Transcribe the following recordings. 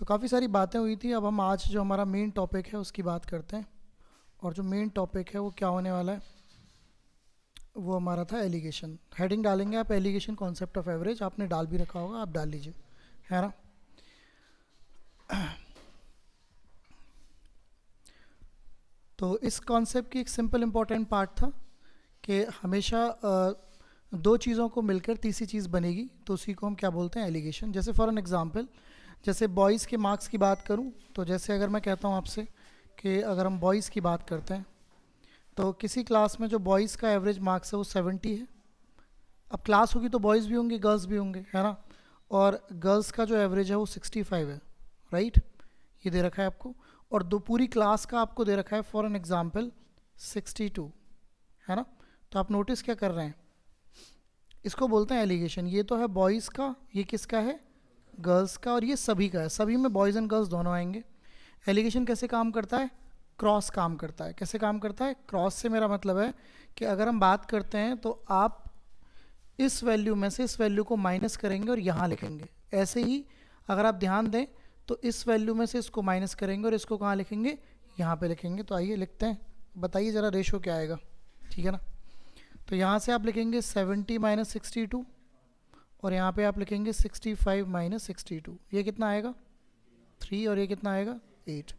तो काफ़ी सारी बातें हुई थी। अब हम आज जो हमारा मेन टॉपिक है उसकी बात करते हैं। और जो मेन टॉपिक है वो क्या होने वाला है, वो हमारा था एलिगेशन। हेडिंग डालेंगे आप, एलिगेशन कॉन्सेप्ट ऑफ एवरेज। आपने डाल भी रखा होगा, आप डाल लीजिए, है ना। तो इस कॉन्सेप्ट की एक सिंपल इम्पॉर्टेंट पार्ट था कि हमेशा दो चीज़ों को मिलकर तीसरी चीज़ बनेगी, तो उसी को हम क्या बोलते हैं, एलिगेशन। जैसे फॉर एन एग्जांपल, जैसे बॉयज़ के मार्क्स की बात करूं, तो जैसे अगर मैं कहता हूं आपसे कि अगर हम बॉयज़ की बात करते हैं तो किसी क्लास में जो बॉयज़ का एवरेज मार्क्स है वो 70 है। अब क्लास होगी तो बॉयज़ भी होंगे, गर्ल्स भी होंगे, है ना। और गर्ल्स का जो एवरेज है वो 65 है, राइट। ये दे रखा है आपको। और दो पूरी क्लास का आपको दे रखा है फॉर एन एग्जांपल 62, है ना। तो आप नोटिस क्या कर रहे हैं, इसको बोलते हैं एलिगेशन। ये तो है बॉयज़ का, ये किसका है, गर्ल्स का, और ये सभी का है। सभी में बॉयज़ एंड गर्ल्स दोनों आएंगे। एलिगेशन कैसे काम करता है, क्रॉस काम करता है। कैसे काम करता है, क्रॉस से मेरा मतलब है कि अगर हम बात करते हैं तो आप इस वैल्यू में से इस वैल्यू को माइनस करेंगे और यहाँ लिखेंगे। ऐसे ही अगर आप ध्यान दें तो इस वैल्यू में से इसको माइनस करेंगे और इसको कहाँ लिखेंगे, यहाँ पे लिखेंगे। तो आइए लिखते हैं, बताइए ज़रा रेशो क्या आएगा, ठीक है ना। तो यहाँ से आप लिखेंगे 70 माइनस 62, और यहाँ पे आप लिखेंगे 65 माइनस 62। ये कितना आएगा, 3, और ये कितना आएगा, 8।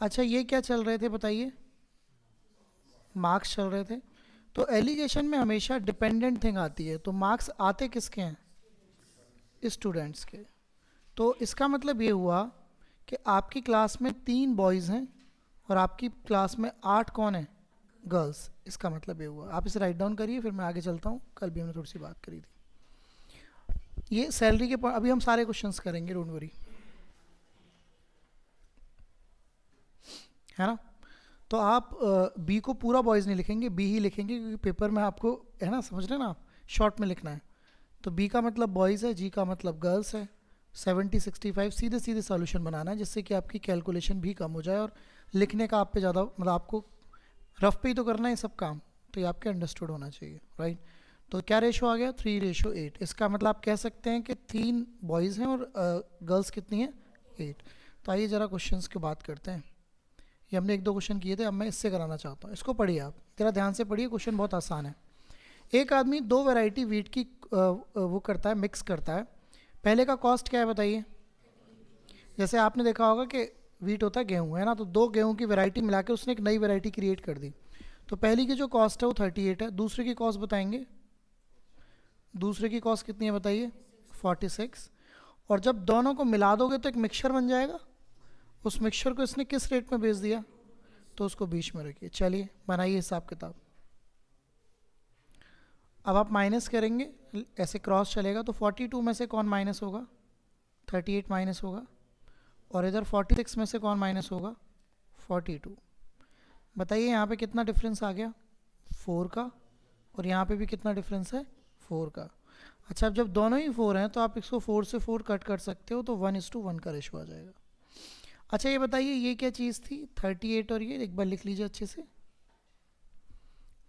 अच्छा, ये क्या चल रहे थे बताइए, मार्क्स चल रहे थे। तो एलिगेशन में हमेशा डिपेंडेंट थिंग आती है, तो मार्क्स आते किसके हैं, स्टूडेंट्स के। तो इसका मतलब ये हुआ कि आपकी क्लास में 3 बॉयज़ हैं और आपकी क्लास में 8 कौन है, गर्ल्स। इसका मतलब ये हुआ। आप इसे राइट डाउन करिए, फिर मैं आगे चलता हूँ। कल भी हमने थोड़ी सी बात करी थी। ये सैलरी के अभी हम सारे क्वेश्चंस करेंगे, डोंट वरी, है ना। तो आप बी को पूरा बॉयज़ नहीं लिखेंगे, बी ही लिखेंगे, क्योंकि पेपर में आपको, है ना, समझ रहे ना आप, शॉर्ट में लिखना है। तो बी का मतलब बॉयज़ है, जी का मतलब गर्ल्स है। 70 65 सीधे सीधे सॉल्यूशन बनाना है, जिससे कि आपकी कैलकुलेशन भी कम हो जाए और लिखने का आप पे ज़्यादा, मतलब आपको रफ पे ही तो करना है सब काम, तो ये आपके अंडरस्टूड होना चाहिए, राइट। तो क्या रेशो आ गया, 3:8। इसका मतलब आप कह सकते हैं कि 3 बॉयज़ हैं और गर्ल्स कितनी है, 8। तो आइए ज़रा क्वेश्चंस की बात करते हैं। ये हमने 1-2 क्वेश्चन किए थे, अब मैं इससे कराना चाहता हूँ। इसको पढ़िए आप, ज़रा ध्यान से पढ़िए, क्वेश्चन बहुत आसान है। एक आदमी 2 वैरायटी वीट की वो करता है, मिक्स करता है। पहले का कॉस्ट क्या है बताइए। जैसे आपने देखा होगा कि वीट होता है गेहूँ, है ना। तो 2 गेहूँ की वैरायटी मिला के उसने एक नई वैरायटी क्रिएट कर दी। तो पहली की जो कॉस्ट है वो 38 है, दूसरे की कॉस्ट बताएंगे, दूसरे की कॉस्ट कितनी है बताइए, 46। और जब दोनों को मिला दोगे तो एक मिक्सचर बन जाएगा। उस मिक्सचर को इसने किस रेट में बेच दिया, तो उसको बीच में रखिए। चलिए बनाइए हिसाब किताब। अब आप माइनस करेंगे, ऐसे क्रॉस चलेगा, तो 42 में से कौन माइनस होगा, 38 माइनस होगा। और इधर 46 में से कौन माइनस होगा, 42। बताइए यहाँ पे कितना डिफरेंस आ गया, 4 का। और यहाँ पे भी कितना डिफरेंस है, 4 का। अच्छा, अब जब दोनों ही 4 हैं तो आप इसको 4 से 4 कट कर सकते हो, तो 1:1 का रेशो आ जाएगा। अच्छा, ये बताइए ये क्या चीज़ थी, 38, और ये एक बार लिख लीजिए अच्छे से,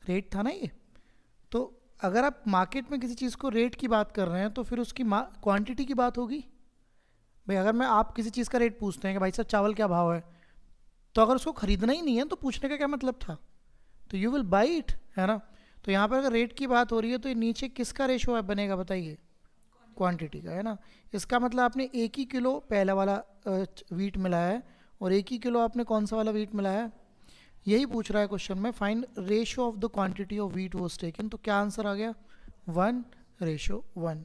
रेट था ना ये। तो अगर आप मार्केट में किसी चीज़ को रेट की बात कर रहे हैं तो फिर उसकी क्वांटिटी की बात होगी। भाई अगर मैं आप किसी चीज़ का रेट पूछते हैं कि भाई साहब चावल क्या भाव है, तो अगर उसको खरीदना ही नहीं है तो पूछने का क्या मतलब था, तो यू विल बाई इट, है ना। तो यहाँ पर अगर रेट की बात हो रही है तो ये नीचे किसका रेशो बनेगा बताइए, क्वांटिटी का, है ना। इसका मतलब आपने 1 ही किलो पहला वाला वीट मिलाया है और 1 ही किलो आपने कौन सा वाला वीट मिलाया है, यही पूछ रहा है क्वेश्चन में। Find ratio of the quantity of wheat was taken. तो क्या आंसर आ गया, 1:1।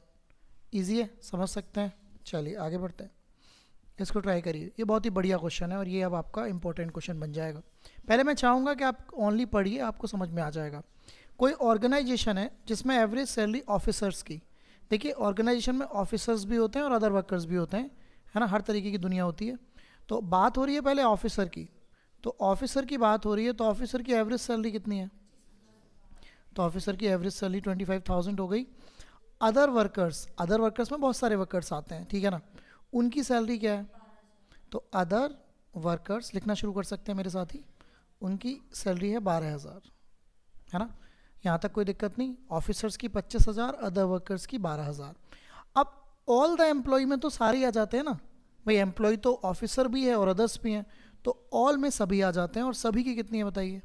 ईजी है, समझ सकते हैं। चलिए आगे बढ़ते हैं, इसको ट्राई करिए। ये बहुत ही बढ़िया क्वेश्चन है और ये अब आपका इंपॉर्टेंट क्वेश्चन बन जाएगा। पहले मैं चाहूँगा कि आप ओनली पढ़िए, आपको समझ में आ जाएगा। कोई ऑर्गेनाइजेशन है जिसमें एवरेज सैलरी ऑफिसर्स की, देखिए ऑर्गेनाइजेशन में ऑफिसर्स भी होते हैं और अदर वर्कर्स भी होते हैं, है ना, हर तरीके की दुनिया होती है। तो बात हो रही है पहले ऑफिसर की, तो ऑफिसर की बात हो रही है, तो ऑफिसर की एवरेज सैलरी कितनी है, तो ऑफिसर की एवरेज सैलरी 25,000 हो गई। अदर वर्कर्स, अदर वर्कर्स में बहुत सारे वर्कर्स आते हैं, ठीक है ना, उनकी सैलरी क्या है, तो अदर वर्कर्स लिखना शुरू कर सकते हैं मेरे साथ ही, उनकी सैलरी है 12,000, है ना। यहाँ तक कोई दिक्कत नहीं। ऑफिसर्स की 25,000, अदर वर्कर्स की 12,000। अब ऑल द एम्प्लॉय में तो सारे आ जाते हैं ना, भाई एम्प्लॉय तो ऑफिसर भी है और अदर्स भी हैं, तो ऑल में सभी आ जाते हैं, और सभी की कितनी है बताइए,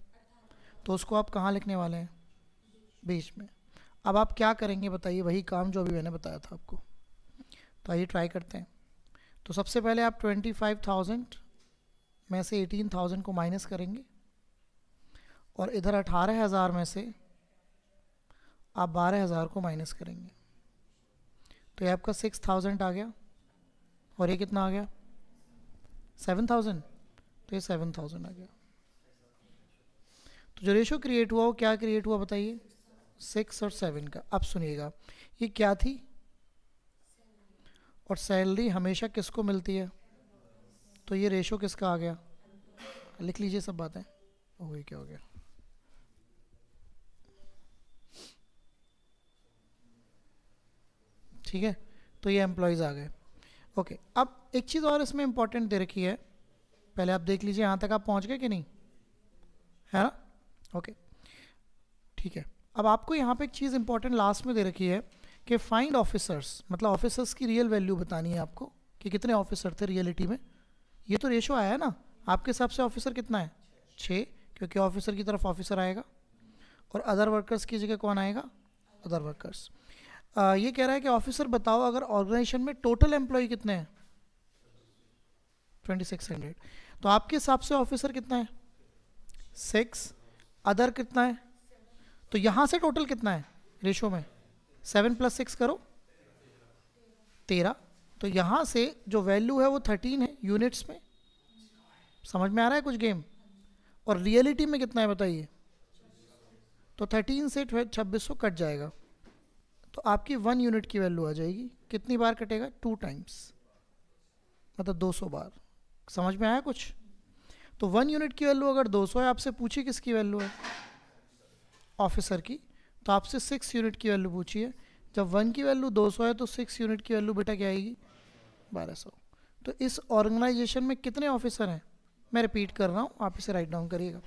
तो उसको आप कहाँ लिखने वाले हैं, बीच में। अब आप क्या करेंगे बताइए, वही काम जो अभी मैंने बताया था आपको। तो आइए ट्राई करते हैं। तो सबसे पहले आप 25,000 में से 18,000 को माइनस करेंगे, और इधर 18,000 में से आप 12,000 को माइनस करेंगे, तो ये आपका 6,000 आ गया, और ये कितना आ गया 7,000, तो ये 7,000 आ गया। तो जो रेशो क्रिएट हुआ वो क्या क्रिएट हुआ बताइए, 6 और 7 का। अब सुनिएगा, ये क्या थी, और सैलरी हमेशा किसको मिलती है, तो ये रेशो किसका आ गया, लिख लीजिए सब बातें। हो गई, क्या हो गया, ठीक है, तो ये एम्प्लॉयज़ आ गए। ओके, अब एक चीज़ और इसमें इंपॉर्टेंट दे रखी है, पहले आप देख लीजिए यहाँ तक आप पहुँच गए कि नहीं, है ना। ओके, ठीक है। अब आपको यहाँ पे एक चीज़ इंपॉर्टेंट लास्ट में दे रखी है कि फाइंड ऑफिसर्स, मतलब ऑफिसर्स की रियल वैल्यू बतानी है आपको कि कितने ऑफिसर थे रियलिटी में। ये तो रेशो आया है ना, आपके हिसाब से ऑफिसर कितना है, 6, क्योंकि ऑफिसर की तरफ ऑफिसर आएगा, और अदर वर्कर्स की जगह कौन आएगा, अदर वर्कर्स। ये कह रहा है कि ऑफिसर बताओ अगर ऑर्गेनाइजेशन में टोटल एम्प्लॉय कितने हैं, 2600। तो आपके हिसाब से ऑफिसर कितना है, 6, अदर कितना है, तो यहाँ से टोटल कितना है रेशो में, 7 + 6 करो 13, तो यहाँ से जो वैल्यू है वो 13 है यूनिट्स में। समझ में आ रहा है कुछ गेम, और रियलिटी में कितना है बताइए, तो 13 से 2600 कट जाएगा, तो आपकी 1 यूनिट की वैल्यू आ जाएगी। कितनी बार कटेगा, 2 टाइम्स, मतलब 200 बार। समझ में आया कुछ, तो 1 यूनिट की वैल्यू अगर 200 है, आपसे पूछी किसकी वैल्यू है, ऑफिसर की, तो आपसे 6 यूनिट की वैल्यू पूछी है। जब 1 की वैल्यू 200 है तो 6 यूनिट की वैल्यू बेटा क्या आएगी, 1200। तो इस ऑर्गेनाइजेशन में कितने ऑफिसर हैं, मैं रिपीट कर रहा हूँ, आप इसे राइट डाउन करिएगा।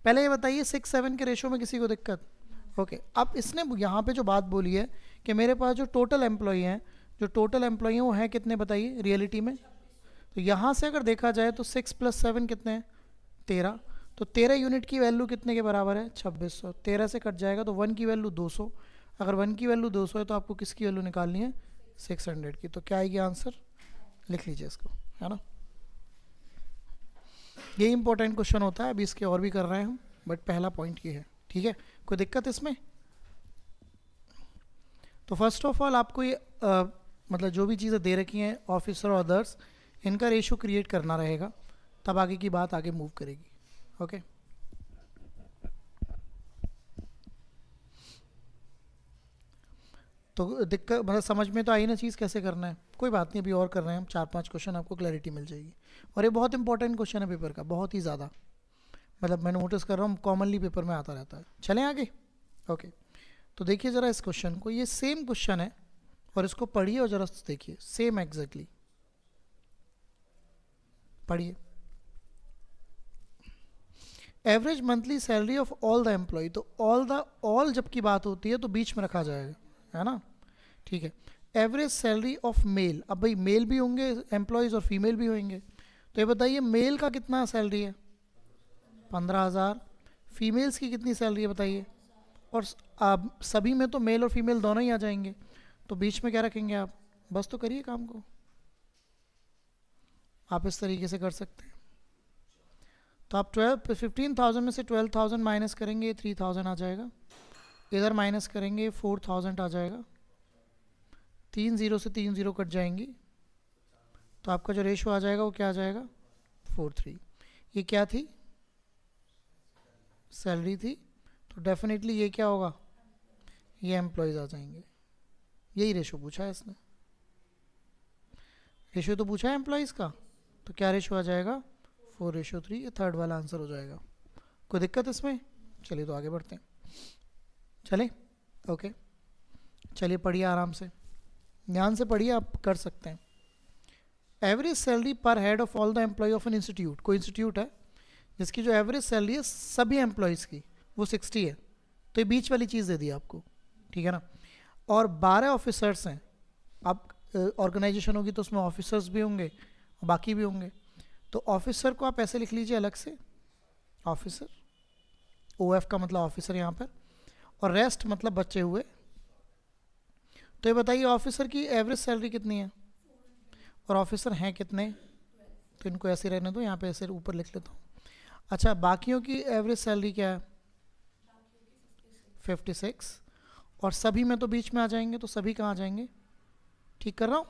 पहले ये बताइए 6-7 के रेशो में किसी को दिक्कत, ओके। अब इसने यहाँ पे जो बात बोली है कि मेरे पास जो टोटल एम्प्लॉई हैं, जो टोटल एम्प्लॉई हैं वो हैं कितने बताइए रियलिटी में, तो यहाँ से अगर देखा जाए तो 6 + 7 कितने हैं, 13, तो 13 यूनिट की वैल्यू कितने के बराबर है, 2600। 13 से कट जाएगा तो 1 की वैल्यू 200, अगर 1 की वैल्यू 200 है तो आपको किसकी वैल्यू निकालनी है, 600 की। तो क्या आएगी आंसर, लिख लीजिए इसको, है ना। ये इंपॉर्टेंट क्वेश्चन होता है, अभी इसके और भी कर रहे हैं हम, बट पहला पॉइंट ये है, ठीक है। कोई दिक्कत इसमें, तो फर्स्ट ऑफ ऑल आपको ये मतलब जो भी चीज़ें दे रखी हैं ऑफिसर और अदर्स, इनका रेशो क्रिएट करना रहेगा, तब आगे की बात आगे मूव करेगी, ओके। तो दिक्कत मतलब समझ में तो आई ना चीज़ कैसे करना है, कोई बात नहीं, अभी और कर रहे हैं हम 4-5 क्वेश्चन, आपको क्लैरिटी मिल जाएगी। और ये बहुत इंपॉर्टेंट क्वेश्चन है पेपर का, बहुत ही ज़्यादा, मतलब मैं नोटिस कर रहा हूँ कॉमनली पेपर में आता रहता है। चलें आगे, ओके। तो देखिए ज़रा इस क्वेश्चन को, ये सेम क्वेश्चन है, और इसको पढ़िए और ज़रा देखिए, सेम एग्जैक्टली पढ़िए। Average monthly salary of all the employee, तो ऑल जब की बात होती है तो बीच में रखा जाएगा, है ना, ठीक है। एवरेज सैलरी ऑफ मेल, अब भाई मेल भी होंगे एम्प्लॉयज़ और फीमेल भी होंगे, तो ये बताइए मेल का कितना सैलरी है, 15,000, फीमेल्स की कितनी सैलरी है बताइए, और अब सभी में तो मेल और फीमेल दोनों ही आ जाएंगे, तो बीच में क्या रखेंगे आप, बस तो करिए काम को, आप इस तरीके से कर सकते हैं। तो आप 15,000 में से 12,000 माइनस करेंगे, 3,000 आ जाएगा, इधर माइनस करेंगे 4,000 आ जाएगा, 3 0 से 3 0 कट जाएंगी, तो आपका जो रेशो आ जाएगा वो क्या आ जाएगा, 4:3। ये क्या थी, सैलरी थी, तो डेफिनेटली ये क्या होगा, ये एम्प्लॉयज़ आ जाएंगे। यही रेशो पूछा है इसने, रेशो तो पूछा है एम्प्लॉयज़ का, तो क्या रेशो आ जाएगा, 4:3। ये थर्ड वाला आंसर हो जाएगा। कोई दिक्कत इसमें, चलिए तो आगे बढ़ते हैं, चले, ओके। चलिए पढ़िए आराम से, ध्यान से पढ़िए, आप कर सकते हैं। Average salary per head of all the employee of an institute, कोई इंस्टीट्यूट है जिसकी जो एवरेज सैलरी है सभी एम्प्लॉयज़ की वो 60 है, तो ये बीच वाली चीज़ दे दी आपको, ठीक है ना। और 12 ऑफिसर्स हैं, अब ऑर्गेनाइजेशन होगी तो उसमें ऑफिसर्स भी होंगे, और बाकी भी होंगे। तो ऑफिसर को आप ऐसे लिख लीजिए अलग से, ऑफिसर, ओ एफ का मतलब ऑफिसर यहाँ पर, और रेस्ट मतलब बचे हुए। तो ये बताइए ऑफिसर की एवरेज सैलरी कितनी है और ऑफिसर हैं कितने, तो इनको ऐसे रहने दो, यहाँ पे ऐसे ऊपर लिख लेता हूँ। अच्छा, बाकियों की एवरेज सैलरी क्या है? 56। और सभी में तो बीच में आ जाएंगे, तो सभी कहाँ आ जाएंगे? ठीक कर रहा हूँ,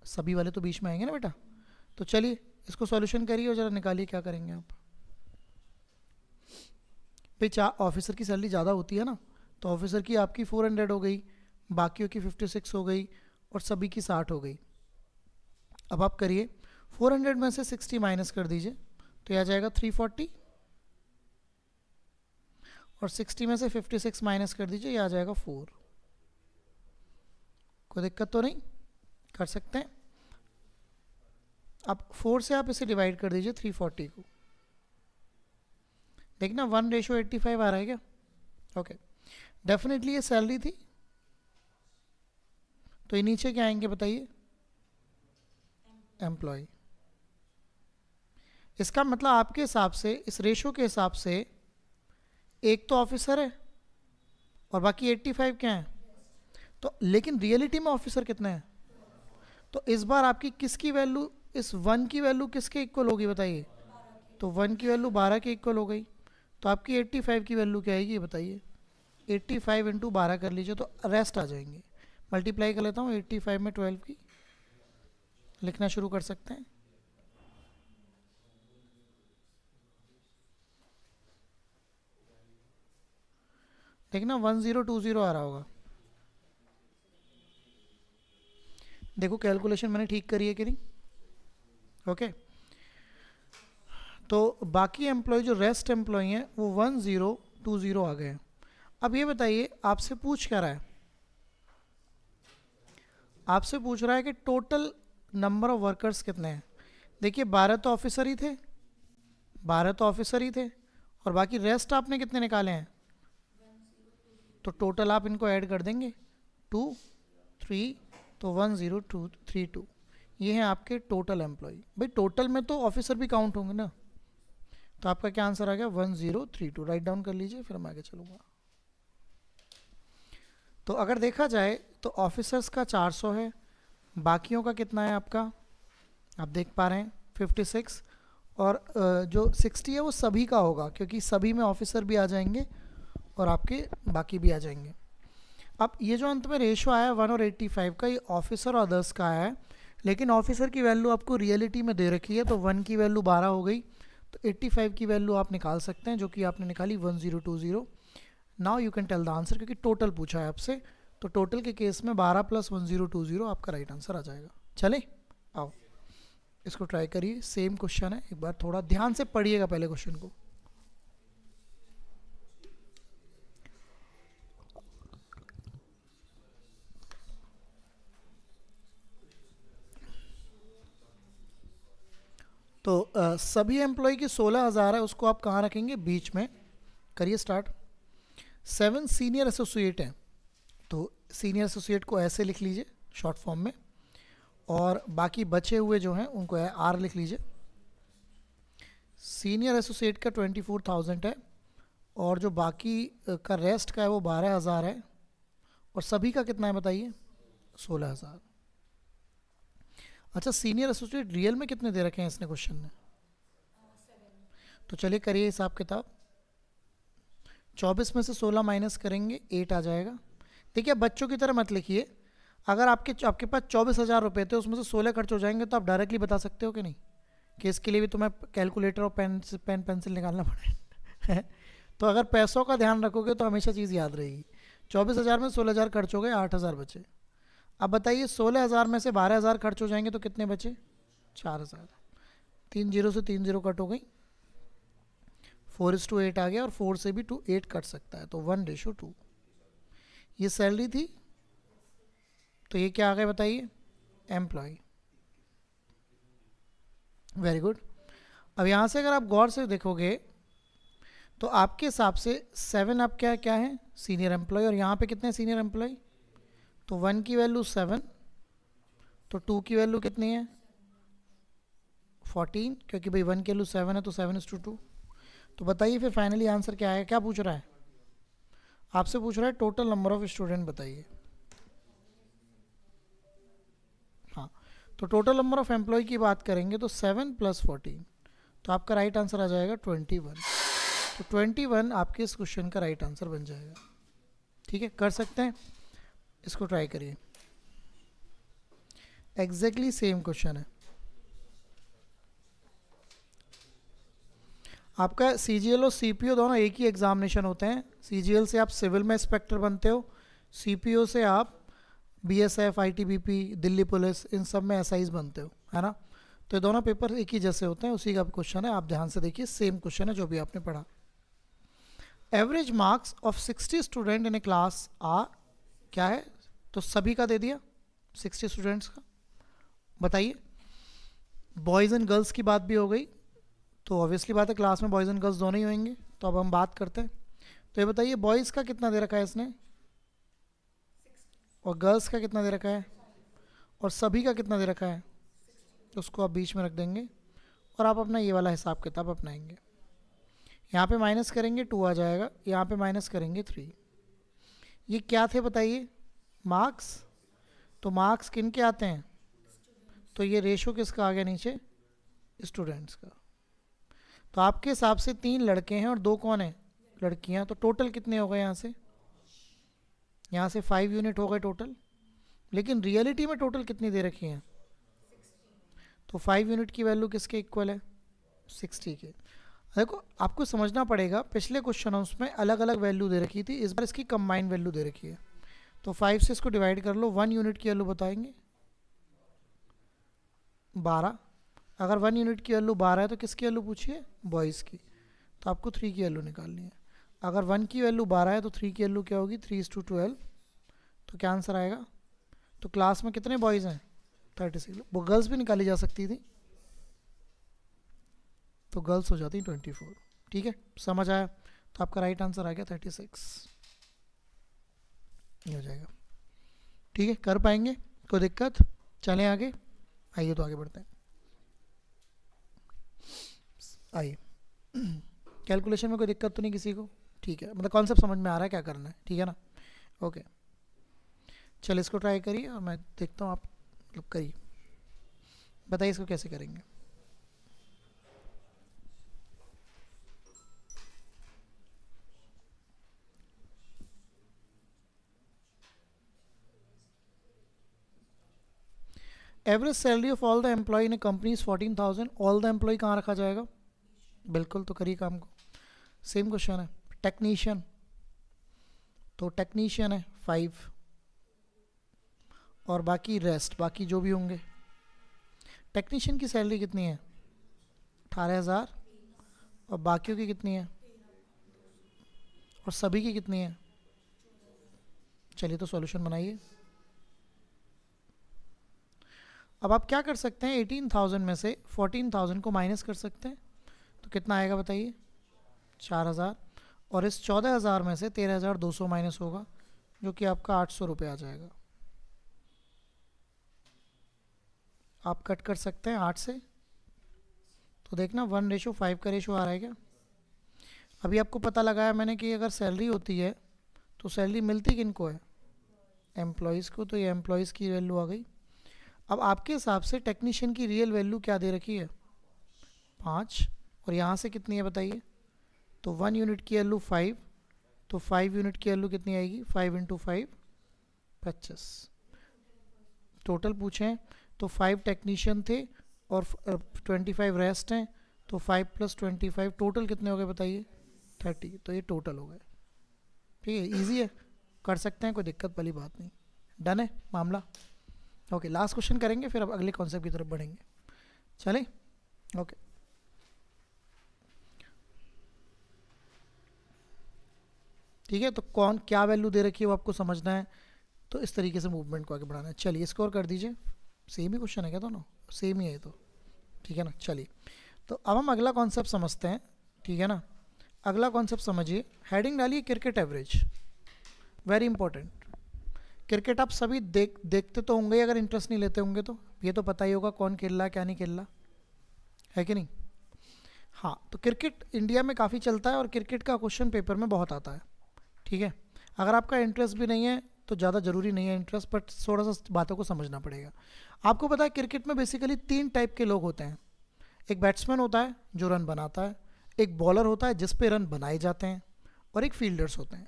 सभी वाले तो बीच में आएंगे ना बेटा। तो चलिए इसको सॉल्यूशन करिए और ज़रा निकालिए क्या करेंगे आप। भाई ऑफिसर की सैलरी ज़्यादा होती है ना, तो ऑफिसर की आपकी 400 हो गई, बाकियों की 56 हो गई, और सभी की 60 हो गई। अब आप करिए 400 में से 60 माइनस कर दीजिए, तो यह आ जाएगा 340, और 60 में से 56 माइनस कर दीजिए, यह आ जाएगा 4। कोई दिक्कत तो नहीं, कर सकते हैं। अब 4 से आप इसे डिवाइड कर दीजिए 340 को, देखना 1:85 आ रहा है क्या? ओके, डेफिनेटली ये सैलरी थी, तो ये नीचे क्या आएंगे बताइए? एम्प्लॉय। इसका मतलब आपके हिसाब से, इस रेशो के हिसाब से, एक तो ऑफिसर है और बाकी 85 क्या है? तो लेकिन रियलिटी में ऑफिसर कितने हैं? तो इस बार आपकी किसकी वैल्यू, इस 1 की वैल्यू किसके इक्वल होगी बताइए? तो 1 की वैल्यू 12 के इक्वल हो गई, तो आपकी 85 की वैल्यू क्या आएगी ये बताइए? 85 इंटू 12 कर लीजिए, तो रेस्ट आ जाएंगे। मल्टीप्लाई कर लेता हूँ 85 में 12 की, लिखना शुरू कर सकते हैं। देखना 1020 आ रहा होगा। देखो कैलकुलेशन मैंने ठीक करी है कि नहीं? ओके, तो बाकी एम्प्लॉय जो रेस्ट एम्प्लॉय हैं वो 1020 आ गए हैं। अब ये बताइए आपसे पूछ क्या रहा है? आपसे पूछ रहा है कि टोटल नंबर ऑफ वर्कर्स कितने हैं। देखिए 12 तो ऑफिसर ही थे, 12 तो ऑफिसर ही थे, और बाकी रेस्ट आपने कितने निकाले हैं? तो टोटल आप इनको ऐड कर देंगे 2 3, तो 10232। ये हैं आपके टोटल एम्प्लॉय। भाई टोटल में तो ऑफिसर भी काउंट होंगे ना, तो आपका क्या आंसर आ गया? 1032। राइट डाउन कर लीजिए, फिर मैं आगे चलूँगा। तो अगर देखा जाए तो ऑफिसर्स का 400 है, बाकियों का कितना है आपका? आप देख पा रहे हैं 56, और जो 60 है वो सभी का होगा, क्योंकि सभी में ऑफिसर भी आ जाएंगे और आपके बाकी भी आ जाएंगे। अब ये जो अंत में रेशो आया 1 और 85 का, ये ऑफिसर और अदर्स का आया है, लेकिन ऑफिसर की वैल्यू आपको रियलिटी में दे रखी है, तो 1 की वैल्यू 12 हो गई, तो 85 की वैल्यू आप निकाल सकते हैं, जो कि आपने निकाली 1020। Now you can tell the answer, क्योंकि टोटल पूछा है आपसे, तो टोटल के केस में 12 + 1020 आपका राइट आंसर आ जाएगा। चले आओ इसको ट्राई करिए, सेम क्वेश्चन है, एक बार थोड़ा ध्यान से पढ़िएगा पहले क्वेश्चन को। तो सभी एम्प्लॉय की 16,000 है, उसको आप कहाँ रखेंगे? बीच में। करिए स्टार्ट। 7 सीनियर एसोसिएट हैं, तो सीनियर एसोसिएट को ऐसे लिख लीजिए शॉर्ट फॉर्म में, और बाकी बचे हुए जो हैं उनको आर लिख लीजिए। सीनियर एसोसिएट का 24,000 है, और जो बाकी का रेस्ट का है वो 12,000 है, और सभी का कितना है बताइए? 16,000। अच्छा, सीनियर एसोसिएट रियल में कितने दे रखे हैं इसने क्वेश्चन में? तो चलिए करिए हिसाब किताब। 24 में से 16 माइनस करेंगे 8 आ जाएगा। देखिए बच्चों की तरह मत लिखिए, अगर आपके पास 24,000 रुपये थे, उसमें से 16 खर्च हो जाएंगे, तो आप डायरेक्टली बता सकते हो कि नहीं कि इसके लिए भी तुम्हें कैलकुलेटर और पेन पेंसिल निकालना पड़े। तो अगर पैसों का ध्यान रखोगे तो हमेशा चीज़ याद रहेगी। 24,000 में 16,000 खर्च हो गए, 8,000 बचे। अब बताइए 16,000 में से 12,000 खर्च हो जाएंगे तो कितने बचे? 4,000। 3 जीरो से 3 जीरो कट हो गई, 4:8 आ गया, और 4 से भी 8 कट सकता है, तो 1:2। ये सैलरी थी, तो ये क्या आ गया बताइए? एम्प्लॉय। Very good. अब यहाँ से अगर आप गौर से देखोगे तो आपके हिसाब से 7 आप क्या क्या है? सीनियर एम्प्लॉय, और यहाँ पे कितने सीनियर एम्प्लॉय? तो 1 की वैल्यू 7, तो 2 की वैल्यू कितनी है? 14, क्योंकि भाई 1 की वैल्यू 7 है तो 7:2। तो बताइए फिर फाइनली आंसर क्या आएगा? क्या पूछ रहा है आपसे? पूछ रहा है टोटल नंबर ऑफ स्टूडेंट बताइए। हाँ, तो टोटल नंबर ऑफ एम्प्लॉय की बात करेंगे तो 7 + 14, तो आपका राइट आंसर आ जाएगा 21। तो 21 आपके इस क्वेश्चन का राइट आंसर बन जाएगा। ठीक है, कर सकते हैं, इसको ट्राई करिए। एग्जैक्टली सेम क्वेश्चन है आपका। सीजीएल और सीपीओ दोनों एक ही एग्जामिनेशन होते हैं। सीजीएल से आप सिविल में इंस्पेक्टर बनते हो, सीपीओ से आप बीएसएफ, आईटीबीपी, दिल्ली पुलिस, इन सब में एसआईज बनते हो, है ना। तो ये दोनों पेपर एक ही जैसे होते हैं, उसी का क्वेश्चन है। आप ध्यान से देखिए, सेम क्वेश्चन है जो भी आपने पढ़ा। Average marks of 60 student in a class are, क्या है? तो सभी का दे दिया, 60 स्टूडेंट्स का। बताइए, बॉयज़ एंड गर्ल्स की बात भी हो गई, तो ऑब्वियसली बात है क्लास में बॉयज़ एंड गर्ल्स दोनों ही होंगे। तो अब हम बात करते हैं। तो ये बताइए, बॉयज़ का कितना दे रखा है इसने, और गर्ल्स का कितना दे रखा है, और सभी का कितना दे रखा है? तो उसको आप बीच में रख देंगे और आप अपना ये वाला हिसाब किताब अपनाएंगे। यहाँ पे माइनस करेंगे 2 आ जाएगा, यहाँ पे माइनस करेंगे 3। ये क्या थे बताइए? मार्क्स। तो मार्क्स किन के आते हैं? तो ये रेशो किसका आ गया नीचे? स्टूडेंट्स का। तो आपके हिसाब से 3 लड़के हैं और 2 कौन है? लड़कियां। तो टोटल कितने हो गए? यहाँ से 5 यूनिट हो गए टोटल। लेकिन रियलिटी में टोटल कितनी दे रखी हैं? तो 5 यूनिट की वैल्यू किसके इक्वल है? 60 के। देखो, आपको समझना पड़ेगा, पिछले क्वेश्चन में अलग अलग वैल्यू दे रखी थी, इस बार इसकी कंबाइंड वैल्यू दे रखी है। तो 5 से इसको डिवाइड कर लो, 1 यूनिट की वैल्यू बताएंगे 12। अगर 1 यूनिट की वैल्यू 12 है तो किसकी वैल्यू पूछिए? बॉयज़ की। तो आपको 3 की वैल्यू निकालनी है। अगर 1 की वैल्यू 12 है तो 3 की वैल्यू क्या होगी? 3:12। तो क्या आंसर आएगा? तो क्लास में कितने बॉयज़ हैं? 36। वो गर्ल्स भी निकाली जा सकती थी, तो गर्ल्स हो जाती 24। ठीक है, समझ आया? तो आपका राइट आंसर आ गया 36, ये हो जाएगा। ठीक है, कर पाएंगे? कोई दिक्कत? चलें आगे, आइए तो आगे बढ़ते हैं। आइए, कैलकुलेशन में कोई दिक्कत तो नहीं किसी को? ठीक है, मतलब कॉन्सेप्ट समझ में आ रहा है क्या करना है? ठीक है ना? ओके, चलिए इसको ट्राई करिए और मैं देखता हूँ, आप मतलब करिए, बताइए इसको कैसे करेंगे। Average salary of all the employee in a company is 14,000। All the employee कहाँ रखा जाएगा? बिल्कुल, तो करिए काम को। सेम क्वेश्चन है। टेक्नीशियन, तो टेक्नीशियन है 5, और बाकी रेस्ट, बाकी जो भी होंगे। टेक्नीशियन की सैलरी कितनी है? 18,000। और बाकियों की कितनी है? और सभी की कितनी है? चलिए तो सॉल्यूशन बनाइए। अब आप क्या कर सकते हैं, 18,000 में से 14,000 को माइनस कर सकते हैं, तो कितना आएगा बताइए? 4,000। और इस 14,000 में से 13,200 माइनस होगा, जो कि आपका 800 रुपये आ जाएगा। आप कट कर सकते हैं 8 से, तो देखना 1:5 का रेशो आ रहा है क्या? अभी आपको पता लगाया मैंने कि अगर सैलरी होती है तो सैलरी मिलती किन को है? एम्प्लॉयज़ को। तो ये एम्प्लॉयज़ की वैल्यू आ गई। अब आपके हिसाब से टेक्नीशियन की रियल वैल्यू क्या दे रखी है? 5। और यहाँ से कितनी है बताइए? तो 1 यूनिट की वैल्यू 5, तो 5 यूनिट की वैल्यू कितनी आएगी? 5 × 5 25। टोटल पूछें तो 5 टेक्नीशियन थे और 25 रेस्ट हैं, तो 5 + 25 टोटल कितने हो गए बताइए? 30। तो ये टोटल हो गए। ठीक है, इजी है, कर सकते हैं, कोई दिक्कत वाली बात नहीं। डन है मामला? ओके, लास्ट क्वेश्चन करेंगे, फिर अब अगले कॉन्सेप्ट की तरफ बढ़ेंगे। चलें? ओके, ठीक है। तो कौन क्या वैल्यू दे रखी है वो आपको समझना है, तो इस तरीके से मूवमेंट को आगे बढ़ाना है। चलिए स्कोर कर दीजिए। सेम ही क्वेश्चन है क्या दोनों? सेम ही है ये तो, ठीक है ना। चलिए, तो अब हम अगला कॉन्सेप्ट समझते हैं, ठीक है ना। अगला कॉन्सेप्ट समझिए, हेडिंग डालिए cricket average. Very important. Cricket आप सभी देखते तो होंगे, अगर इंटरेस्ट नहीं लेते होंगे तो ये तो पता ही होगा कौन खेल रहा है क्या नहीं खेल रहा, है कि नहीं? हाँ, तो क्रिकेट इंडिया में काफ़ी चलता है और क्रिकेट का क्वेश्चन पेपर में बहुत आता है, ठीक है। अगर आपका इंटरेस्ट भी नहीं है तो ज़्यादा ज़रूरी नहीं है इंटरेस्ट, बट थोड़ा सा बातों को समझना पड़ेगा। आपको पता है क्रिकेट में बेसिकली 3 टाइप के लोग होते हैं। एक बैट्समैन होता है जो रन बनाता है, एक बॉलर होता है जिस पे रन बनाए जाते हैं, और एक फील्डर्स होते हैं।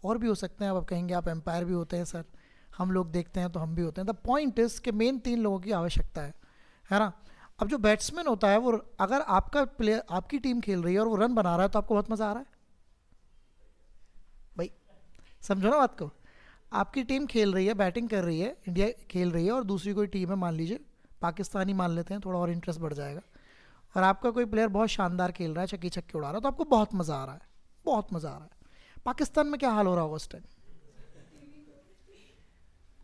और भी हो सकते हैं, अब आप कहेंगे आप एम्पायर भी होते हैं सर, हम लोग देखते हैं तो हम भी होते हैं। द पॉइंट इज कि मेन 3 लोगों की आवश्यकता है ना। अब जो बैट्समैन होता है वो, अगर आपका प्लेयर, आपकी टीम खेल रही है और वो रन बना रहा है तो आपको बहुत मज़ा आ रहा है भाई, समझो ना बात को। आपकी टीम खेल रही है, बैटिंग कर रही है, इंडिया खेल रही है, और दूसरी कोई टीम है, मान लीजिए पाकिस्तानी मान लेते हैं, थोड़ा और इंटरेस्ट बढ़ जाएगा, और आपका कोई प्लेयर बहुत शानदार खेल रहा है, छक्के छक्के उड़ा रहा है, तो आपको बहुत मज़ा आ रहा है, बहुत मज़ा आ रहा है। पाकिस्तान में क्या हाल हो रहा होगा उस टाइम?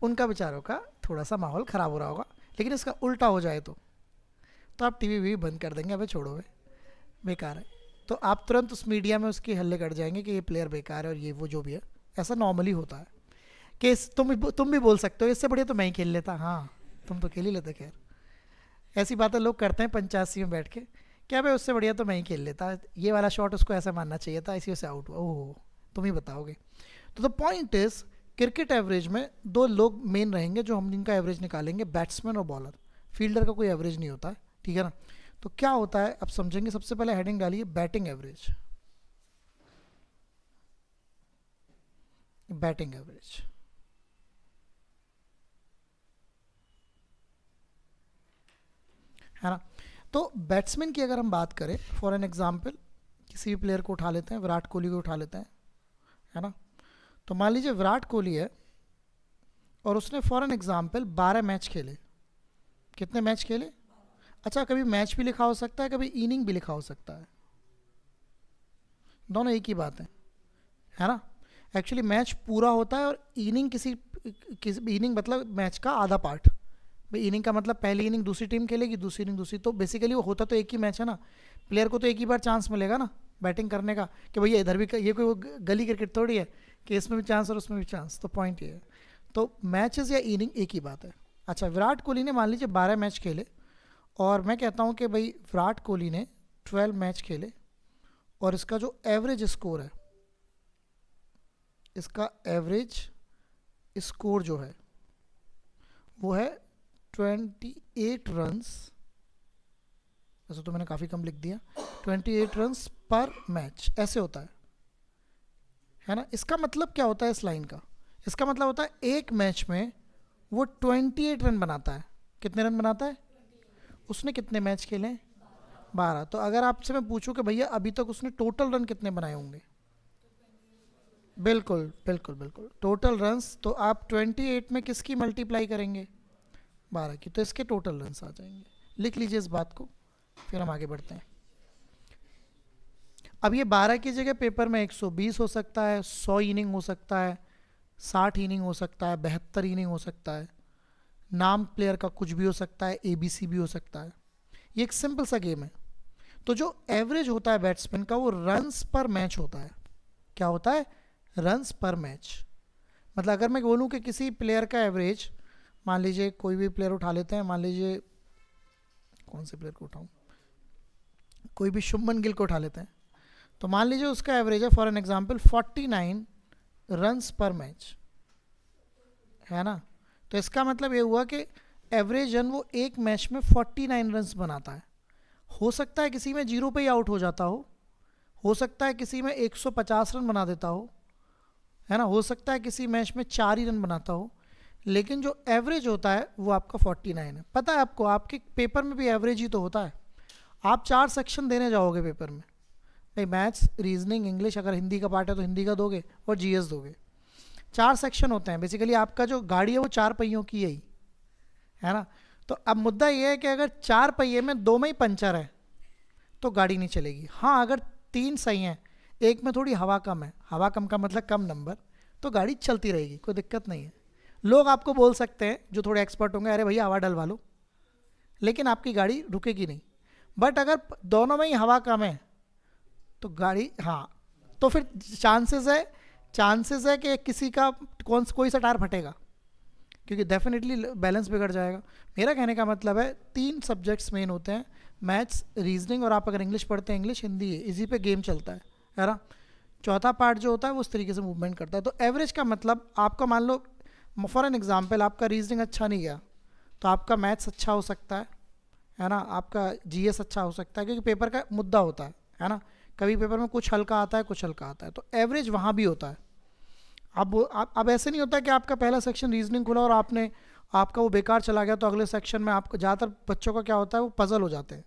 उनका बेचारों का थोड़ा सा माहौल ख़राब हो रहा होगा। लेकिन इसका उल्टा हो जाए तो आप टीवी भी बंद कर देंगे, अबे छोड़ो वे, बेकार है। तो आप तुरंत उस मीडिया में उसके हल्ले कट जाएंगे कि ये प्लेयर बेकार है और ये वो जो भी है। ऐसा नॉर्मली होता है कि तुम भी बोल सकते हो इससे बढ़िया तो मैं ही खेल लेता। हाँ, तुम तो खेल ही लेते। खैर, ऐसी बातें लोग करते हैं 85 में बैठ के, क्या भाई उससे बढ़िया तो मैं ही खेल लेता, ये वाला शॉट उसको ऐसा मारना चाहिए था, इसी से आउट हुआ। ओह, तुम ही बताओगे। तो the point is, cricket average में 2 लोग मेन रहेंगे जो हम जिनका एवरेज निकालेंगे, बैट्समैन और बॉलर। फील्डर का कोई एवरेज नहीं होता है, ठीक है ना। तो क्या होता है अब समझेंगे। सबसे पहले हेडिंग डालिए बैटिंग एवरेज। बैटिंग एवरेज, है ना। तो बैट्समैन की अगर हम बात करें, फॉर एन एग्जांपल किसी भी प्लेयर को उठा लेते हैं, विराट कोहली को उठा लेते हैं, है ना। तो मान लीजिए विराट कोहली है और उसने फॉर एन एग्जांपल 12 मैच खेले। कितने मैच खेले? अच्छा, कभी मैच भी लिखा हो सकता है, कभी इनिंग भी लिखा हो सकता है, दोनों एक ही बात है ना। एक्चुअली मैच पूरा होता है और इनिंग किसी इनिंग मतलब मैच का आधा पार्ट। भाई इनिंग का मतलब पहली इनिंग दूसरी टीम खेलेगी, दूसरी इनिंग दूसरी, तो बेसिकली वो होता तो एक ही मैच है ना। प्लेयर को तो एक ही बार चांस मिलेगा ना बैटिंग करने का, कि भैया इधर भी ये कोई गली क्रिकेट थोड़ी है कि इसमें भी चांस और उसमें भी चांस। तो पॉइंट ये है, तो मैचेस या इनिंग एक ही बात है। अच्छा, विराट कोहली ने मान लीजिए 12 मैच खेले, और मैं कहता हूँ कि भाई विराट कोहली ने 12 मैच खेले, और इसका जो एवरेज स्कोर है, इसका एवरेज स्कोर जो है वो है 28 रन्स। वैसे तो मैंने काफ़ी कम लिख दिया, 28 रन्स पर मैच ऐसे होता है ना। इसका मतलब क्या होता है इस लाइन का? इसका मतलब होता है एक मैच में वो 28 रन बनाता है। कितने रन बनाता है? उसने कितने मैच खेले हैं? 12। तो अगर आपसे मैं पूछूं कि भैया अभी तक उसने टोटल रन कितने बनाए होंगे? बिल्कुल बिल्कुल बिल्कुल, टोटल रन्स। तो आप 28 में किसकी मल्टीप्लाई करेंगे? 12 की, तो इसके टोटल रन्स आ जाएंगे। लिख लीजिए इस बात को, फिर हम आगे बढ़ते हैं। अब ये 12 की जगह पेपर में 120 हो सकता है, 100 इनिंग हो सकता है, 60 इनिंग हो सकता है, 72 इनिंग हो सकता है, नाम प्लेयर का कुछ भी हो सकता है, ABC भी हो सकता है। ये एक सिंपल सा गेम है। तो जो एवरेज होता है बैट्समैन का, वो रन्स पर मैच होता है। क्या होता है? रन्स पर मैच। मतलब अगर मैं बोलूँ कि किसी प्लेयर का एवरेज, मान लीजिए कोई भी प्लेयर उठा लेते हैं, मान लीजिए कौन से प्लेयर को उठाऊँ, कोई भी शुभमन गिल को उठा लेते हैं, तो मान लीजिए उसका एवरेज है फॉर एन एग्जांपल 49 रन्स पर मैच, है ना। तो इसका मतलब ये हुआ कि एवरेज रन वो एक मैच में 49 रन्स बनाता है। हो सकता है किसी में जीरो पे ही आउट हो जाता हो सकता है किसी में 150 रन बना देता है ना, हो सकता है किसी मैच में 4 ही रन बनाता हो, लेकिन जो एवरेज होता है वो आपका 49 है। पता है आपको, आपके पेपर में भी एवरेज ही तो होता है। आप 4 सेक्शन देने जाओगे पेपर में, भाई मैथ्स, रीजनिंग, इंग्लिश, अगर हिंदी का पार्ट है तो हिंदी का दोगे और GS दोगे। 4 सेक्शन होते हैं बेसिकली। आपका जो गाड़ी है वो 4 पहियों की है ना। तो अब मुद्दा ये है कि अगर 4 पहिए में 2 में ही पंचर है तो गाड़ी नहीं चलेगी। हाँ, अगर 3 सही हैं, एक में थोड़ी हवा कम है, हवा कम का मतलब कम नंबर, तो गाड़ी चलती रहेगी, कोई दिक्कत नहीं है। लोग आपको बोल सकते हैं जो थोड़े एक्सपर्ट होंगे, अरे भैया हवा डलवा लो, लेकिन आपकी गाड़ी रुकेगी नहीं। बट अगर दोनों में ही हवा कम है तो गाड़ी, हाँ, तो फिर चांसेस है कि किसी का कोई सा टायर फटेगा, क्योंकि डेफिनेटली बैलेंस बिगड़ जाएगा। मेरा कहने का मतलब है 3 सब्जेक्ट्स मेन होते हैं, मैथ्स, रीजनिंग, और आप अगर इंग्लिश पढ़ते हैं इंग्लिश, हिंदी है, इसी पे गेम चलता है ना। चौथा पार्ट जो होता है वो उस तरीके से मूवमेंट करता है। तो एवरेज का मतलब आपका, मान लो फॉर एन एग्जांपल आपका रीजनिंग अच्छा नहीं गया तो आपका मैथ्स अच्छा हो सकता है ना, आपका जीएस अच्छा हो सकता है, क्योंकि पेपर का मुद्दा होता है ना। कभी पेपर में कुछ हल्का आता है, कुछ हल्का आता है, तो एवरेज वहाँ भी होता है। अब ऐसे नहीं होता कि आपका पहला सेक्शन रीजनिंग खुला और आपका वो बेकार चला गया तो अगले सेक्शन में आपको, ज़्यादातर बच्चों का क्या होता है वो पजल हो जाते हैं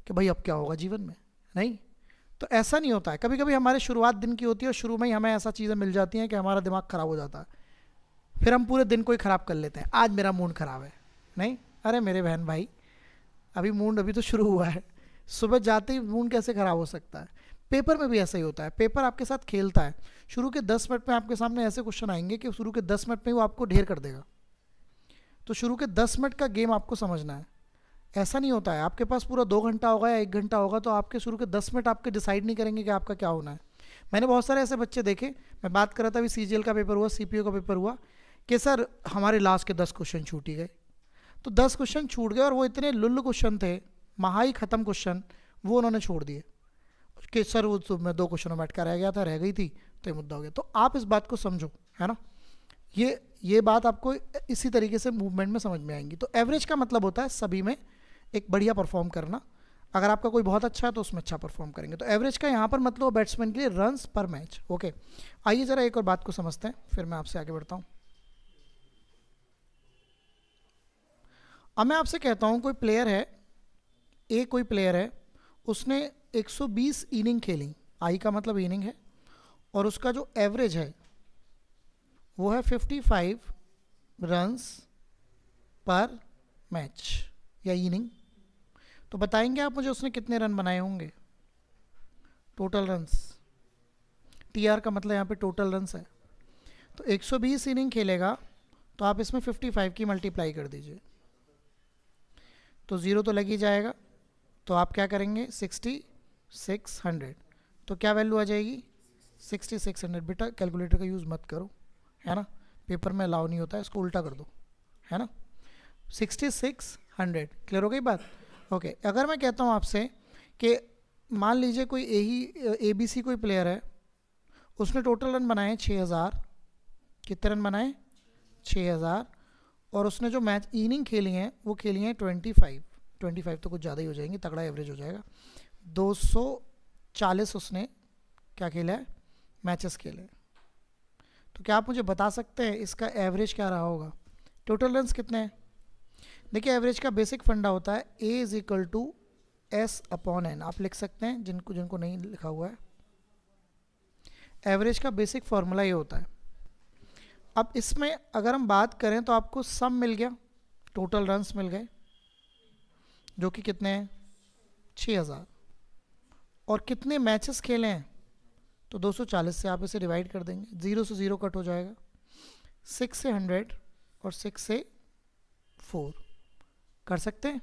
कि भाई अब क्या होगा जीवन में, नहीं। तो ऐसा नहीं होता है। कभी कभी हमारे शुरुआत दिन की होती है और शुरू में ही हमें ऐसा चीज़ें मिल जाती हैं कि हमारा दिमाग ख़राब हो जाता है, फिर हम पूरे दिन को ही ख़राब कर लेते हैं, आज मेरा मूड ख़राब है। नहीं, अरे मेरे बहन भाई, अभी मूड अभी तो शुरू हुआ है, सुबह जाते ही मूड कैसे ख़राब हो सकता है। पेपर में भी ऐसा ही होता है, पेपर आपके साथ खेलता है। शुरू के 10 मिनट में आपके सामने ऐसे क्वेश्चन आएंगे कि शुरू के 10 मिनट में वो आपको ढेर कर देगा। तो शुरू के 10 मिनट का गेम आपको समझना है। ऐसा नहीं होता है आपके पास पूरा 2 घंटा होगा या 1 घंटा होगा तो आपके शुरू के 10 मिनट आपके डिसाइड नहीं करेंगे कि आपका क्या होना है। मैंने बहुत सारे ऐसे बच्चे देखे, मैं बात कर रहा था अभी सीजीएल का पेपर हुआ, सीपीओ का पेपर हुआ, कि सर हमारे लास्ट के 10 क्वेश्चन छूट ही गए। तो 10 क्वेश्चन छूट गए और वो इतने लुल्ल क्वेश्चन थे, महाई ख़त्म क्वेश्चन, वो उन्होंने छोड़ दिए कि सर वो तो मैं 2 क्वेश्चनों में अटका रह गया था, रह गई थी, तो ये मुद्दा हो गया। तो आप इस बात को समझो, है ना। ये बात आपको इसी तरीके से मूवमेंट में समझ में आएंगी। तो एवरेज का मतलब होता है सभी में एक बढ़िया परफॉर्म करना। अगर आपका कोई बहुत अच्छा है तो उसमें अच्छा परफॉर्म करेंगे। तो एवरेज का यहाँ पर मतलब बैट्समैन के लिए रन्स पर मैच। ओके, आइए ज़रा एक और बात को समझते हैं, फिर मैं आपसे आगे बढ़ता हूँ। अब मैं आपसे कहता हूँ कोई प्लेयर है, कोई प्लेयर है, उसने 120 इनिंग खेली, आई का मतलब इनिंग है, और उसका जो एवरेज है वो है 55 रन्स पर मैच या इनिंग। तो बताएंगे आप मुझे उसने कितने रन बनाए होंगे, टोटल रन्स। टीआर का मतलब यहाँ पे टोटल रन्स है। तो 120 इनिंग खेलेगा तो आप इसमें 55 की मल्टीप्लाई कर दीजिए, तो 0 तो लग ही जाएगा। तो आप क्या करेंगे, 6600, तो क्या वैल्यू आ जाएगी 6600। बेटा कैलकुलेटर का यूज़ मत करो, है ना, पेपर में अलाउ नहीं होता है, इसको उल्टा कर दो, है ना। 6600, क्लियर हो गई बात। ओके, अगर मैं कहता हूँ आपसे कि मान लीजिए कोई ABC कोई प्लेयर है, उसने टोटल रन बनाए 6000, कितने रन बनाए 6000, और उसने जो मैच इनिंग खेली हैं वो खेली हैं 25 तो कुछ ज़्यादा ही हो जाएंगे, तगड़ा एवरेज हो जाएगा। 240 उसने क्या खेला है, मैचेस खेले। तो क्या आप मुझे बता सकते हैं इसका एवरेज क्या रहा होगा, टोटल रन्स कितने हैं। देखिए एवरेज का बेसिक फंडा होता है A=S/N, आप लिख सकते हैं, जिनको नहीं लिखा हुआ है। एवरेज का बेसिक फॉर्मूला ये होता है। अब इसमें अगर हम बात करें तो आपको सम मिल गया, टोटल रन्स मिल गए जो कि कितने हैं 6000, और कितने मैचेस खेले हैं तो 240 से आप इसे डिवाइड कर देंगे, 0 से 0 कट हो जाएगा, 6 से 100 और 6 से 4 कर सकते हैं,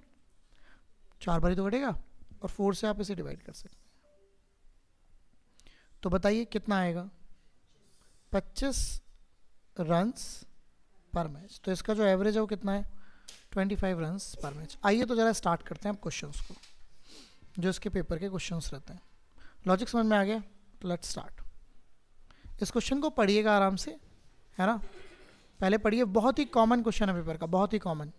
4 बारी तो कटेगा, और 4 से आप इसे डिवाइड कर सकते हैं। तो बताइए कितना आएगा, 25 रन्स पर मैच। तो इसका जो एवरेज है वो कितना है 25 रन्स पर मैच। आइए तो ज़रा स्टार्ट करते हैं अब क्वेश्चंस को, जो इसके पेपर के क्वेश्चंस रहते हैं। लॉजिक समझ में आ गया, तो लेट्स स्टार्ट। इस क्वेश्चन को पढ़िएगा आराम से, है ना, पहले पढ़िए, बहुत ही कॉमन क्वेश्चन है पेपर का, बहुत ही common.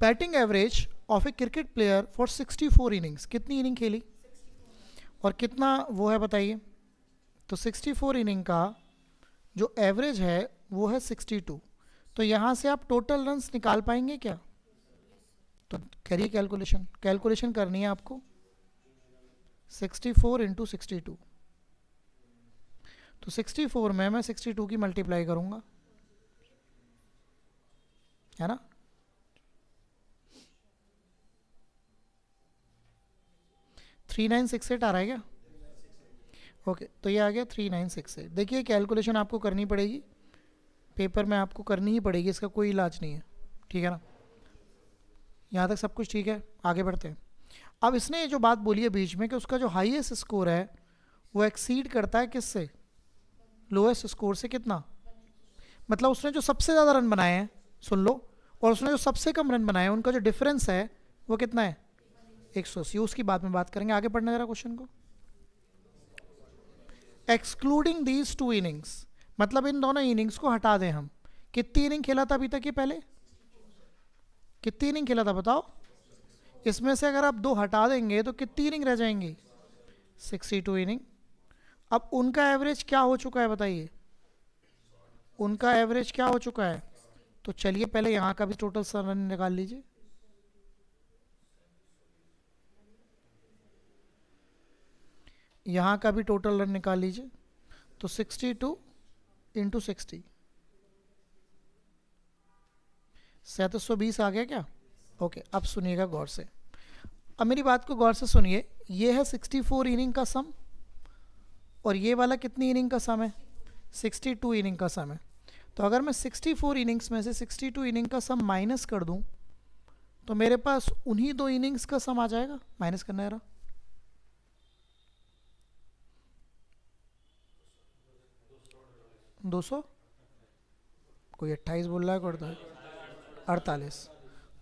Batting average of a cricket player for 64 innings, कितनी इनिंग खेली और कितना वो है बताइए। तो 64 इनिंग का जो एवरेज है वो है 62। तो यहाँ से आप टोटल रन्स निकाल पाएंगे क्या, तो करिए कैलकुलेशन करनी है आपको, 64 इंटू 62। तो 64 में मैं 62 की मल्टीप्लाई करूँगा, है ना। थ्री 3968 आ रहा है क्या, ओके, तो ये आ गया 3968। देखिए कैलकुलेशन आपको करनी पड़ेगी, पेपर में आपको करनी ही पड़ेगी, इसका कोई इलाज नहीं है, ठीक है ना। यहाँ तक सब कुछ ठीक है, आगे बढ़ते हैं। अब इसने ये जो बात बोली है बीच में कि उसका जो हाईएस्ट स्कोर है वो एक्सीड करता है किससे, लोएस्ट स्कोर से, कितना मतलब उसने जो सबसे ज़्यादा रन बनाए हैं, सुन लो, और उसने जो सबसे कम रन बनाए हैं, उनका जो डिफरेंस है वो कितना है? 180। उसकी बाद में बात करेंगे, आगे पढ़ने जरा क्वेश्चन को। एक्सक्लूडिंग दीज टू इनिंग्स, मतलब इन दोनों इनिंग्स को हटा दें हम। कितनी इनिंग खेला था अभी तक ये? पहले कितनी इनिंग खेला था बताओ? इसमें से अगर आप 2 हटा देंगे तो कितनी इनिंग रह जाएंगी? 62 इनिंग। अब उनका एवरेज क्या हो चुका है बताइए? उनका एवरेज क्या हो चुका है? तो चलिए पहले यहाँ का भी टोटल रन निकाल लीजिए। यहाँ का भी टोटल रन निकाल लीजिए। तो 62 इंटू 60, 3720 आ गया क्या? ओके, अब सुनिएगा गौर से। अब मेरी बात को गौर से सुनिए। ये है 64 इनिंग का सम, और ये वाला कितनी इनिंग का सम है? 62 इनिंग का सम है। तो अगर मैं 64 इनिंग्स में से 62 इनिंग का सम माइनस कर दूं, तो मेरे पास उन्हीं 2 इनिंग्स का सम आ जाएगा। माइनस करना है 200, कोई 28 बोल रहा है, करता है 48,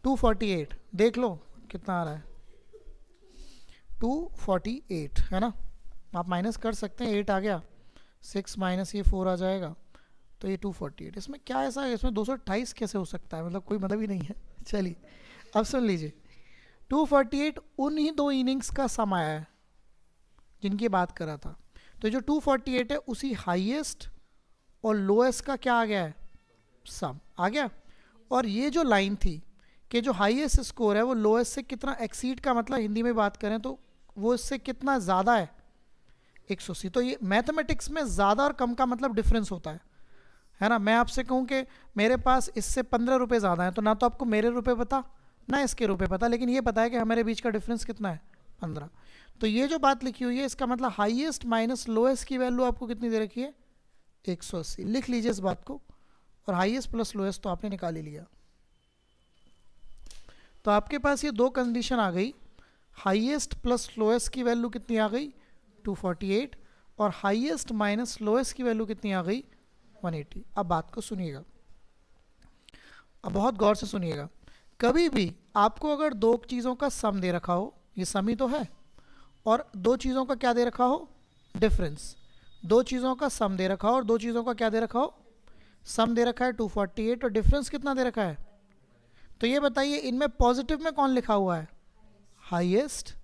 248, देख लो कितना आ रहा है, 248 है ना। आप माइनस कर सकते हैं, 8 आ गया, 6 माइनस ये 4 आ जाएगा, तो ये 248। इसमें क्या ऐसा है? इसमें 228 कैसे हो सकता है? मतलब कोई मतलब ही नहीं है। चलिए अब सुन लीजिए, 248 उन ही 2 इनिंग्स का सम आया है जिनकी बात कर रहा था। तो जो 248 है उसी हाईएस्ट और लोएस्ट का क्या आ गया है? सम आ गया। और ये जो लाइन थी कि जो हाईएस्ट स्कोर है वो लोएस्ट से कितना एक्सीड का, मतलब हिंदी में बात करें तो वो इससे कितना ज़्यादा है? 180। तो ये मैथमेटिक्स में ज़्यादा और कम का मतलब डिफरेंस होता है ना। मैं आपसे कहूँ कि मेरे पास इससे 15 रुपये ज़्यादा है, तो ना तो आपको मेरे रुपए पता ना इसके रुपए पता, लेकिन ये पता है कि हमारे बीच का डिफरेंस कितना है? 15। तो ये जो बात लिखी हुई है इसका मतलब हाईएस्ट माइनस लोएस्ट की वैल्यू आपको कितनी दे रखी है? 180। लिख लीजिए इस बात को। और हाईएस्ट प्लस लोएस्ट तो आपने निकाल ही लिया। तो आपके पास ये 2 कंडीशन आ गई। हाईएस्ट प्लस लोएस्ट की वैल्यू कितनी आ गई? 248। और हाईएस्ट माइनस लोएस्ट की वैल्यू कितनी आ गई? 180। अब बात को सुनिएगा, अब बहुत गौर से सुनिएगा। कभी भी आपको अगर 2 चीज़ों का सम दे रखा हो, ये सम ही तो है, और 2 चीज़ों का क्या दे रखा हो? डिफरेंस। 2 चीज़ों का सम दे रखा हो और 2 चीज़ों का क्या दे रखा हो? सम दे रखा है 248 और डिफरेंस कितना दे रखा है? तो ये बताइए इनमें पॉजिटिव में कौन लिखा हुआ है? हाईएस्ट।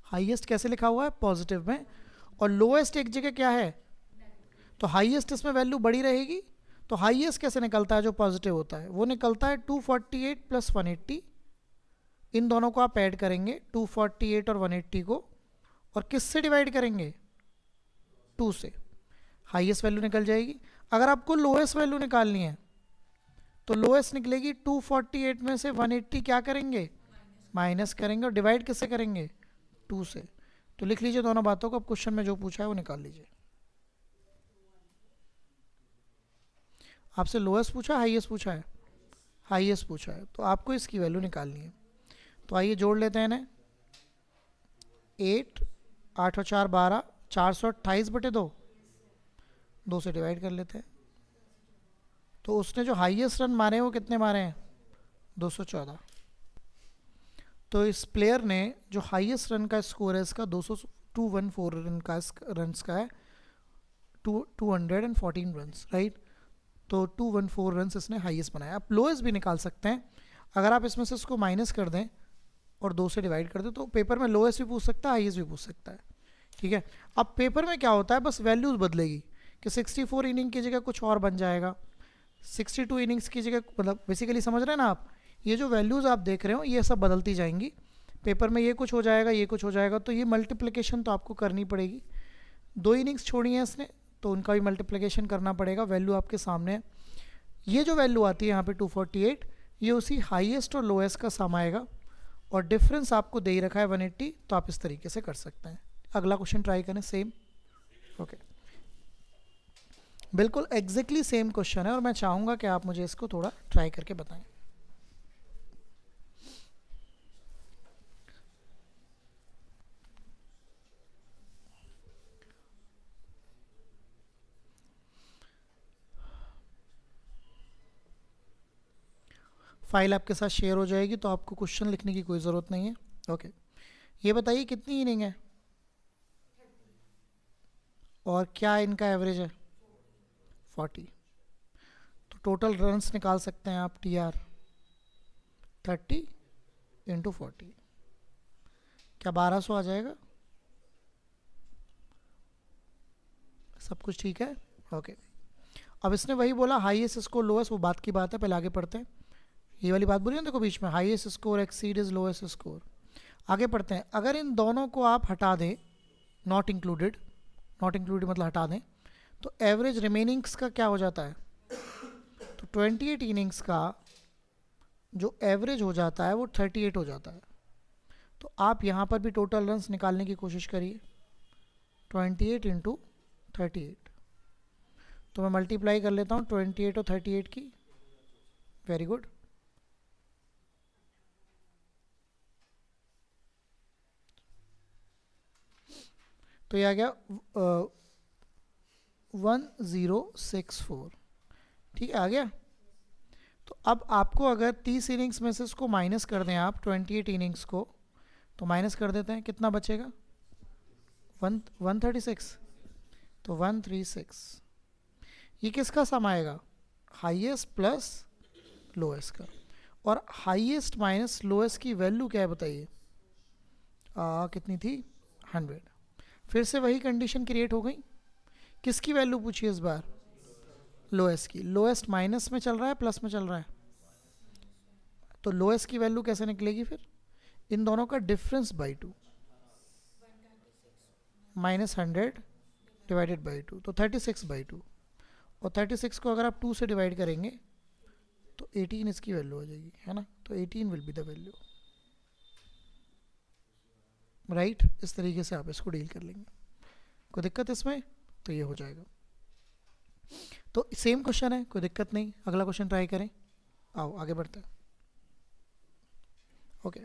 हाईएस्ट कैसे लिखा हुआ है? पॉजिटिव में। और लोएस्ट एक जगह क्या है? तो हाईएस्ट इसमें वैल्यू बड़ी रहेगी। तो हाईएस्ट कैसे निकलता है जो पॉजिटिव होता है? वो निकलता है 248 प्लस 180। इन दोनों को आप ऐड करेंगे, 248 और 180 को, और किससे डिवाइड करेंगे? 2 से। हाईएस्ट वैल्यू निकल जाएगी। अगर आपको लोएस्ट वैल्यू निकालनी है तो लोएस्ट निकलेगी 248 में से 180 क्या करेंगे? माइनस करेंगे। और डिवाइड किससे करेंगे? 2 से। तो लिख लीजिए दोनों बातों को। अब क्वेश्चन में जो पूछा है वो निकाल लीजिए। आपसे लोएस्ट पूछा, हाईएस्ट पूछा है? हाईएस्ट पूछा है, तो आपको इसकी वैल्यू निकालनी है। तो आइए जोड़ लेते हैं इन्हें। 8, 8 और 4 12, 428 बटे 2, 2 से डिवाइड कर लेते हैं। तो उसने जो हाईएस्ट रन मारे हैं वो कितने मारे हैं? 214। तो इस प्लेयर ने जो हाईएस्ट रन का स्कोर है इसका 214 रन का है, 214 रन, राइट। तो 214 रन इसने हाईएस्ट बनाया। आप लोएस्ट भी निकाल सकते हैं। अगर आप इसमें से इसको माइनस कर दें और 2 से डिवाइड कर दें तो पेपर में लोएस्ट भी पूछ सकता है, हाईएस्ट भी पूछ सकता है, ठीक है। अब पेपर में क्या होता है, बस वैल्यूज बदलेगी कि 64 इनिंग की जगह कुछ और बन जाएगा, 62 इनिंग्स की जगह, मतलब बेसिकली समझ रहे हैं ना आप। ये जो वैल्यूज़ आप देख रहे हो ये सब बदलती जाएंगी पेपर में, ये कुछ हो जाएगा, ये कुछ हो जाएगा। तो ये मल्टीप्लिकेशन तो आपको करनी पड़ेगी। 2 इनिंग्स छोड़ी हैं इसने तो उनका भी मल्टीप्लिकेशन करना पड़ेगा। वैल्यू आपके सामने है। ये जो वैल्यू आती है यहाँ पे 248, ये उसी हाईएस्ट और लोएस्ट का सम आएगा, और डिफरेंस आपको दे ही रखा है 180। तो आप इस तरीके से कर सकते हैं। अगला क्वेश्चन ट्राई करें, सेम। ओके, बिल्कुल एग्जैक्टली सेम क्वेश्चन है, और मैं चाहूँगा कि आप मुझे इसको थोड़ा ट्राई करके बताएं। फाइल आपके साथ शेयर हो जाएगी, तो आपको क्वेश्चन लिखने की कोई ज़रूरत नहीं है। ओके, ये बताइए कितनी इनिंग है और क्या इनका एवरेज है? 40। तो टोटल रन्स निकाल सकते हैं आप, टी आर 30 इंटू 40, क्या 1200 आ जाएगा? सब कुछ ठीक है? ओके। अब इसने वही बोला हाईएस्ट स्कोर लोएस्ट, वो बात की बात है, पहले आगे पढ़ते हैं। ये वाली बात बोली ना, देखो बीच में highest score exceed is lowest score. आगे पढ़ते हैं। अगर इन दोनों को आप हटा दें, नॉट इंक्लूडेड, नॉट इंक्लूडेड मतलब हटा दें, तो एवरेज रिमेनिंग्स का क्या हो जाता है? तो 28 इनिंग्स का जो एवरेज हो जाता है वो 38 हो जाता है। तो आप यहाँ पर भी टोटल रन्स निकालने की कोशिश करिए, 28 इंटू 38। तो मैं मल्टीप्लाई कर लेता हूँ 28 और 38 की। Very good. तो ये आ गया 1064। ठीक है, आ गया। तो अब आपको अगर 30 इनिंग्स में से इसको माइनस कर दें आप 28 इनिंग्स को, तो माइनस कर देते हैं, कितना बचेगा? 136। तो 136 ये किसका सम आएगा? हाईएस्ट प्लस लोएस्ट का। और हाईएस्ट माइनस लोएस्ट की वैल्यू क्या है बताइए? कितनी थी? 100। फिर से वही कंडीशन क्रिएट हो गई। किसकी वैल्यू पूछी इस बार? लोएस्ट की। लोएस्ट माइनस में चल रहा है प्लस में चल रहा है? तो लोएस्ट की वैल्यू कैसे निकलेगी फिर? इन दोनों का difference by 2, minus 100 divided by 2, तो 36/2। और 36 को अगर आप 2 से डिवाइड करेंगे तो 18 इसकी वैल्यू हो जाएगी, है ना? तो 18 will be the value, right. इस तरीके से आप इसको डील कर लेंगे। कोई दिक्कत इसमें? तो ये हो जाएगा। तो सेम क्वेश्चन है, कोई दिक्कत नहीं। अगला क्वेश्चन ट्राई करें। आओ आगे बढ़ते हैं। ओके,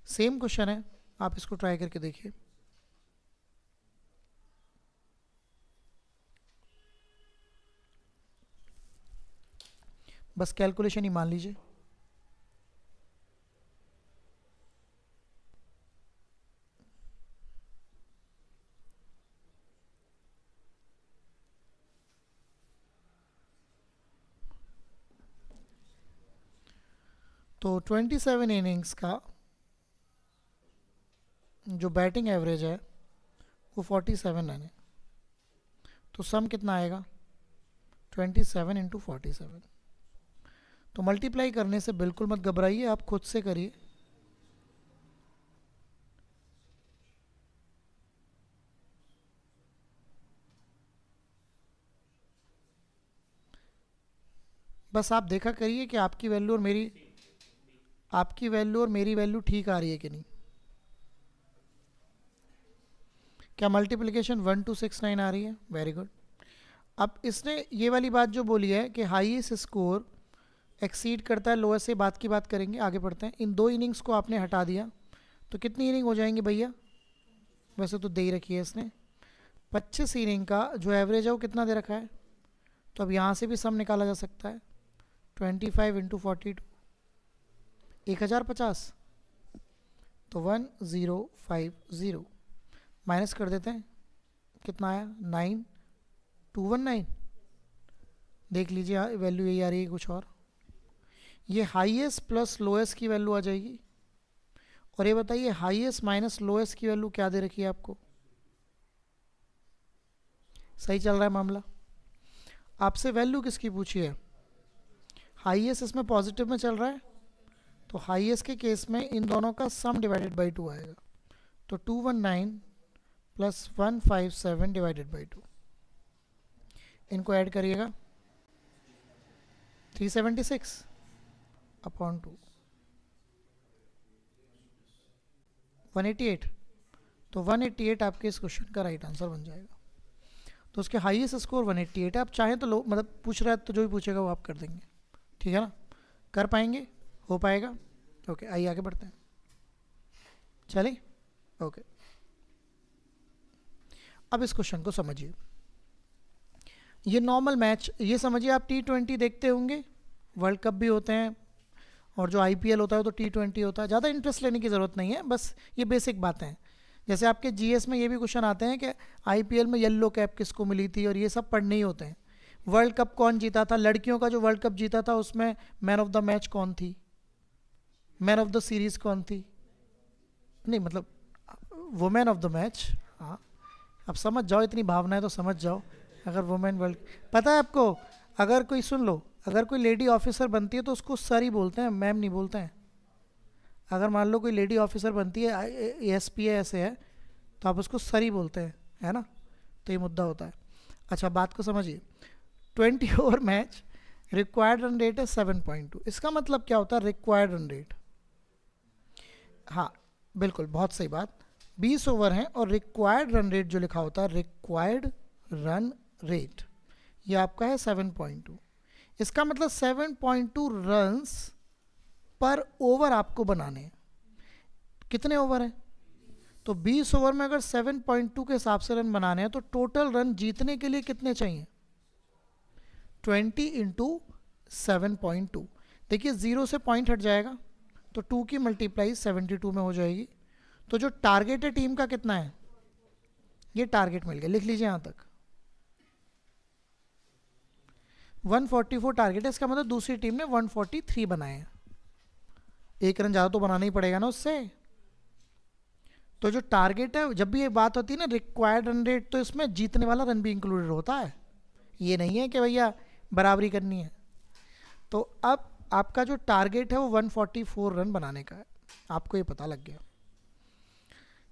सेम क्वेश्चन है, आप इसको ट्राई करके देखिए। बस कैलकुलेशन ही मान लीजिए। तो 27 इनिंग्स का जो बैटिंग एवरेज है वो 47 रन है। तो सम कितना आएगा? 27 इंटू 47। तो मल्टीप्लाई करने से बिल्कुल मत घबराइए, आप खुद से करिए। बस आप देखा करिए कि आपकी वैल्यू और मेरी वैल्यू ठीक आ रही है कि नहीं। क्या मल्टीप्लिकेशन 1269 आ रही है? Very good. अब इसने ये वाली बात जो बोली है कि हाईएस्ट स्कोर एक्सीड करता है लोएस्ट से, बात की बात करेंगे, आगे बढ़ते हैं। इन दो इनिंग्स को आपने हटा दिया तो कितनी इनिंग हो जाएंगी भैया? वैसे तो दे ही रखी है इसने, 25 इनिंग का जो एवरेज है वो कितना दे रखा है? तो अब यहाँ से भी सम निकाला जा सकता है, 25 इंटू 42, 1050। तो 1050 माइनस कर देते हैं, कितना आया? 9219। देख लीजिए वैल्यू यही आ रही है, कुछ और। ये हाईएस्ट प्लस लोएस्ट की वैल्यू आ जाएगी। और ये बताइए हाईएस्ट माइनस लोएस्ट की वैल्यू क्या दे रखी है आपको? सही चल रहा है मामला? आपसे वैल्यू किसकी पूछी है? हाईएस्ट इसमें पॉजिटिव में चल रहा है, तो हाईएस्ट के केस में इन दोनों का सम डिवाइडेड बाई 2 आएगा। तो 219 प्लस 157 डिवाइडेड बाई 2, इनको ऐड करिएगा, 376 अपॉन 2, 188। तो 188 आपके इस क्वेश्चन का राइट आंसर बन जाएगा। तो उसके हाईएस्ट स्कोर 188 है। आप चाहें तो लो, मतलब पूछ रहा है तो जो भी पूछेगा वो आप कर देंगे, ठीक है ना? कर पाएंगे? हो पाएगा? ओके, आइए आगे बढ़ते हैं। चलिए, ओके। अब इस क्वेश्चन को समझिए। ये नॉर्मल मैच, ये समझिए आप T20 देखते होंगे, वर्ल्ड कप भी होते हैं और जो IPL होता है तो T20 होता है, ज़्यादा इंटरेस्ट लेने की ज़रूरत नहीं है, बस ये बेसिक बातें हैं। जैसे आपके GS में ये भी क्वेश्चन आते हैं कि IPL में येलो कैप किसको मिली थी, और ये सब पढ़ने ही होते हैं। वर्ल्ड कप कौन जीता था, लड़कियों का जो वर्ल्ड कप जीता था उसमें मैन ऑफ द मैच कौन थी, मैन ऑफ द सीरीज़ कौन थी, नहीं मतलब वुमेन ऑफ द मैच। हाँ, अब समझ जाओ, इतनी भावना है तो समझ जाओ। अगर वुमेन वर्ल्ड, पता है आपको, अगर कोई, सुन लो, अगर कोई लेडी ऑफिसर बनती है तो उसको सर ही बोलते हैं, मैम नहीं बोलते हैं। अगर मान लो कोई लेडी ऑफिसर बनती है, ASP है, ऐसे है, तो आप उसको सर ही बोलते हैं, है ना। तो ये मुद्दा होता है। अच्छा, बात को समझिए। 20 over match, required run rate है 7.2। इसका मतलब क्या होता है रिक्वायर्ड रन रेट? हाँ बिल्कुल, बहुत सही बात। 20 ओवर हैं और रिक्वायर्ड रन रेट जो लिखा होता है, रिक्वायर्ड रन रेट, ये आपका है 7.2। इसका मतलब 7.2 रन्स पर ओवर आपको बनाने हैं। कितने ओवर हैं? तो 20 ओवर में अगर 7.2 के हिसाब से रन बनाने हैं तो टोटल रन जीतने के लिए कितने चाहिए? 20 इंटू 7.2। देखिए 0 से पॉइंट हट जाएगा तो 2 की मल्टीप्लाई 72 में हो जाएगी। तो जो टारगेट है टीम का कितना है, ये टारगेट मिल गया, लिख लीजिए यहां तक 144 टारगेट है। इसका मतलब दूसरी टीम ने 143 बनाए हैं। एक रन ज़्यादा तो बनाना ही पड़ेगा ना उससे। तो जो टारगेट है, जब भी ये बात होती है ना रिक्वायर्ड रन रेट, तो इसमें जीतने वाला रन भी इंक्लूडेड होता है। ये नहीं है कि भैया बराबरी करनी है। तो अब आपका जो टारगेट है वो 144 रन बनाने का है, आपको ये पता लग गया।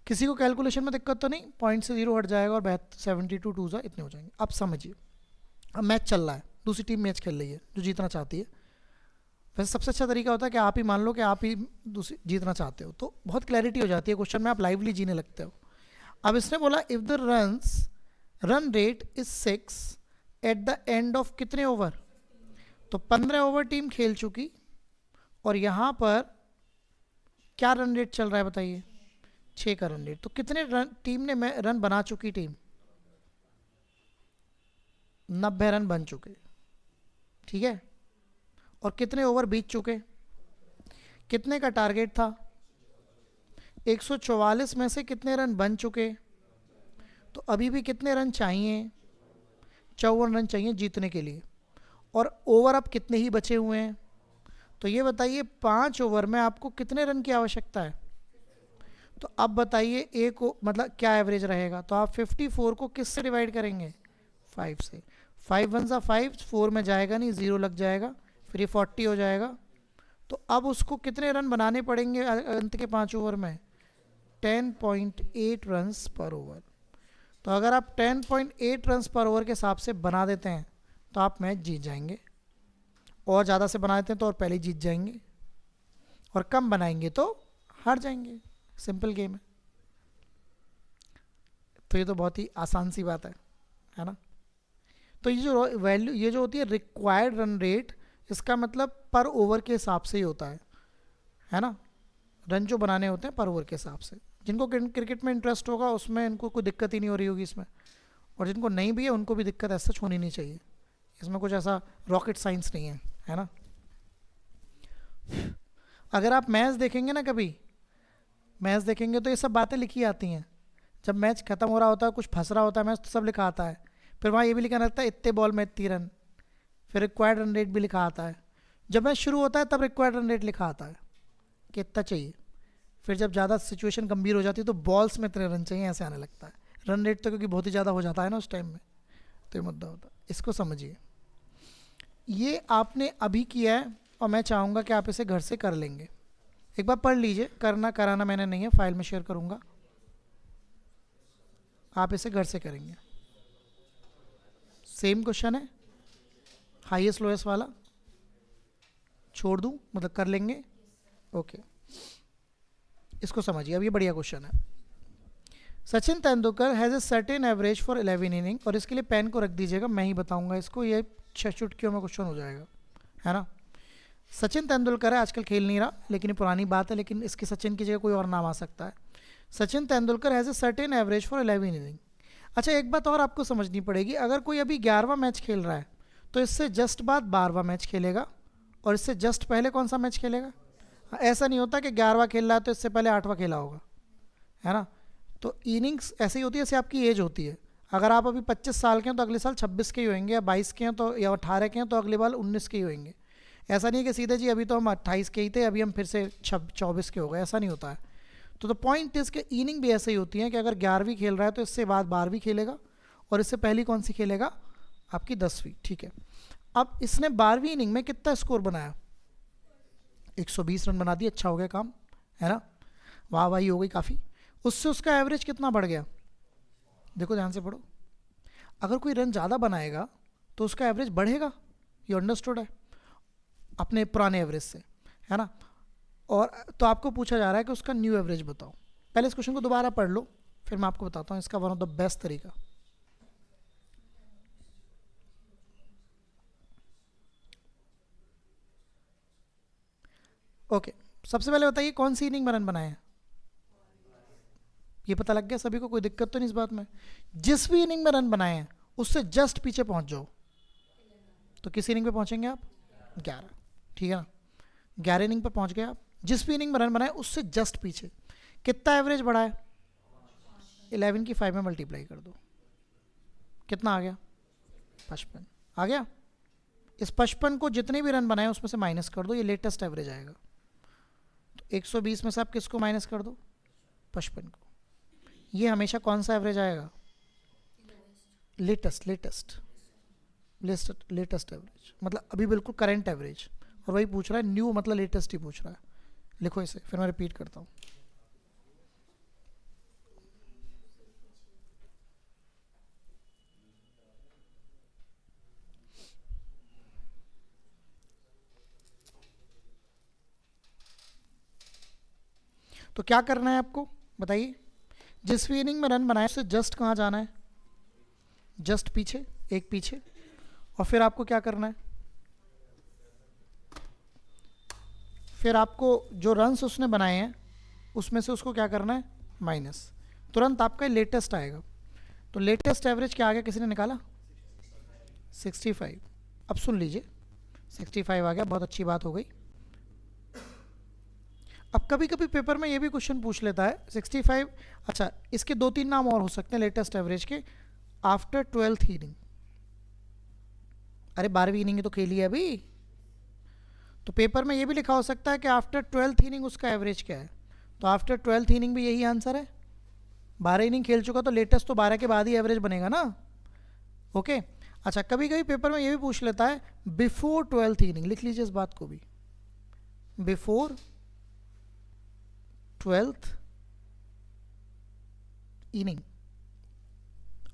किसी को कैलकुलेशन में दिक्कत तो नहीं, पॉइंट से 0 हट जाएगा और 72 2 इतने हो जाएंगे। अब समझिए, अब मैच चल रहा है, दूसरी टीम मैच खेल रही है जो जीतना चाहती है। वैसे सबसे अच्छा तरीका होता है कि आप ही मान लो कि आप ही दूसरी जीतना चाहते हो, तो बहुत क्लैरिटी हो जाती है क्वेश्चन में, आप लाइवली जीने लगते हो। अब इसने बोला if the run rate is 6 at the end of कितने ओवर, तो 15 ओवर टीम खेल चुकी, और यहाँ पर क्या रन रेट चल रहा है बताइए, 6 का रन रेट। तो कितने रन टीम ने रन बना चुकी, टीम 90 रन बन चुके, ठीक है। और कितने ओवर बीत चुके, कितने का टारगेट था, 144 में से कितने रन बन चुके, तो अभी भी कितने रन चाहिए, 54 रन चाहिए जीतने के लिए। और ओवर अब कितने ही बचे हुए हैं, तो ये बताइए 5 ओवर में आपको कितने रन की आवश्यकता है। तो अब बताइए एक मतलब क्या एवरेज रहेगा, तो आप 54 को किससे डिवाइड करेंगे, 5 से। 5 1 सा 5, 4 में जाएगा नहीं, 0 लग जाएगा, फिर ये 40 हो जाएगा। तो अब उसको कितने रन बनाने पड़ेंगे अंत के 5 ओवर में, 10.8 रन्स पर ओवर। तो अगर आप 10.8 रन्स पर ओवर के हिसाब से बना देते हैं तो आप मैच जीत जाएंगे, और ज़्यादा से बना देते हैं तो और पहले जीत जाएंगे, और कम बनाएंगे तो हार जाएंगे। सिंपल गेम है। तो ये तो बहुत ही आसान सी बात है ना। तो ये जो वैल्यू, ये जो होती है रिक्वायर्ड रन रेट, इसका मतलब पर ओवर के हिसाब से ही होता है ना। रन जो बनाने होते हैं पर ओवर के हिसाब से। जिनको क्रिकेट में इंटरेस्ट होगा उसमें इनको कोई दिक्कत ही नहीं हो रही होगी इसमें, और जिनको नहीं भी है उनको भी दिक्कत ऐसा होनी नहीं चाहिए। इसमें कुछ ऐसा रॉकेट साइंस नहीं है ना। अगर आप मैच देखेंगे ना, कभी मैच देखेंगे तो ये सब बातें लिखी आती हैं। जब मैच खत्म हो रहा होता है, कुछ फंस रहा होता है मैच, तो सब लिखा आता है। फिर वहाँ ये भी लिखा रहता है इतने बॉल में इतनी रन, फिर रिक्वायर्ड रन रेट भी लिखा आता है। जब मैच शुरू होता है तब रिक्वायर्ड रन रेट लिखा आता है कि इतना चाहिए। फिर जब ज़्यादा सिचुएशन गंभीर हो जाती है तो बॉल्स में इतने रन चाहिए, ऐसे आने लगता है। रन रेट तो क्योंकि बहुत ही ज़्यादा हो जाता है ना उस टाइम में, तो ये मुद्दा होता है। इसको समझिए, ये आपने अभी किया है और मैं चाहूँगा कि आप इसे घर से कर लेंगे। एक बार पढ़ लीजिए, करना कराना मैंने नहीं है, फाइल में शेयर करूँगा, आप इसे घर से करेंगे। सेम क्वेश्चन है, हाईएस्ट लोएस्ट वाला छोड़ दूं, मतलब कर लेंगे। ओके, इसको समझिए। अब ये बढ़िया क्वेश्चन है। Sachin Tendulkar has a certain average for 11 inning, और इसके लिए पेन को रख दीजिएगा, मैं ही बताऊंगा इसको, ये 6 चुटकियों में क्वेश्चन हो जाएगा, है ना। सचिन तेंदुलकर है, आजकल खेल नहीं रहा, लेकिन ये पुरानी बात है, लेकिन इसके सचिन की जगह कोई और नाम आ सकता है। Sachin Tendulkar has a certain average for 11 inning. अच्छा एक बात और आपको समझनी पड़ेगी, अगर कोई अभी 11वां मैच खेल रहा है तो इससे जस्ट बाद 12वां मैच खेलेगा, और इससे जस्ट पहले कौन सा मैच खेलेगा? ऐसा नहीं होता कि 11वां खेल रहा है तो इससे पहले 8वां खेला होगा, है ना? तो इनिंग्स ऐसे ही होती है जैसे आपकी एज होती है। अगर आप अभी 25 साल के हैं तो अगले साल 26 के ही होंगे, या 22 के हैं तो, या 18 के हैं तो अगले बार 19 के ही होंगे। ऐसा नहीं है कि सीधे जी अभी तो हम 28 के ही थे अभी हम फिर से 24 के हो गए, ऐसा नहीं होता है। तो द पॉइंट इज कि इनिंग भी ऐसे ही होती है कि अगर 11वीं खेल रहा है तो इससे बाद 12वीं खेलेगा, और इससे पहली कौन सी खेलेगा? आपकी 10वीं। ठीक है, अब इसने 12वीं इनिंग में कितना स्कोर बनाया? 120 रन बना दिए, अच्छा हो गया काम, है ना? वाह वाही हो गई काफ़ी। उससे उसका एवरेज कितना बढ़ गया? देखो ध्यान से पढ़ो, अगर कोई रन ज़्यादा बनाएगा तो उसका एवरेज बढ़ेगा, ये अंडरस्टूड है अपने पुराने एवरेज से, है ना? और तो आपको पूछा जा रहा है कि उसका न्यू एवरेज बताओ। पहले इस क्वेश्चन को दोबारा पढ़ लो, फिर मैं आपको बताता हूँ इसका वन ऑफ द बेस्ट तरीका। ओके, सबसे पहले बताइए कौन सी इनिंग में रन बनाए हैं? ये पता लग गया सभी को, कोई दिक्कत तो नहीं इस बात में? जिस भी इनिंग में रन बनाए हैं उससे जस्ट पीछे पहुंच जाओ। तो किस इनिंग पे पहुंचेंगे आप? 11, ठीक है ना? 11 इनिंग पे पहुंच गए आप, जिस भी इनिंग में रन बनाए उससे जस्ट पीछे। कितना एवरेज बढ़ा है? 11 की 5 में मल्टीप्लाई कर दो, कितना आ गया? 55 आ गया। इस 55 को जितने भी रन बनाए उसमें से माइनस कर दो, ये लेटेस्ट एवरेज आएगा। तो 120 में से आप किसको माइनस कर दो? 55 को। ये हमेशा कौन सा एवरेज आएगा? लेटेस्ट लेटेस्ट लेटेस्ट एवरेज, मतलब अभी बिल्कुल करंट एवरेज। और वही पूछ रहा है, न्यू मतलब लेटेस्ट ही पूछ रहा है। लिखो इसे, फिर मैं रिपीट करता हूँ। तो क्या करना है आपको बताइए? जिस भी इनिंग में रन बनाए उससे जस्ट कहाँ जाना है? जस्ट पीछे, एक पीछे। और फिर आपको क्या करना है? फिर आपको जो रन्स उसने बनाए हैं उसमें से उसको क्या करना है? माइनस। तुरंत आपका लेटेस्ट आएगा। तो लेटेस्ट एवरेज क्या आ गया, किसी ने निकाला? 65। अब सुन लीजिए, 65 आ गया, बहुत अच्छी बात हो गई। अब कभी कभी पेपर में ये भी क्वेश्चन पूछ लेता है 65। अच्छा, इसके 2-3 नाम और हो सकते हैं लेटेस्ट एवरेज के। आफ्टर 12th इनिंग, अरे 12वीं इनिंग तो खेली है अभी। तो पेपर में ये भी लिखा हो सकता है कि आफ्टर 12th इनिंग उसका एवरेज क्या है। तो आफ्टर 12th इनिंग भी यही आंसर है। 12 इनिंग खेल चुका तो लेटेस्ट तो 12 के बाद ही एवरेज बनेगा ना। ओके। अच्छा, कभी कभी पेपर में ये भी पूछ लेता है बिफोर 12th इनिंग, लिख लीजिए इस बात को भी, बिफोर 12th इनिंग।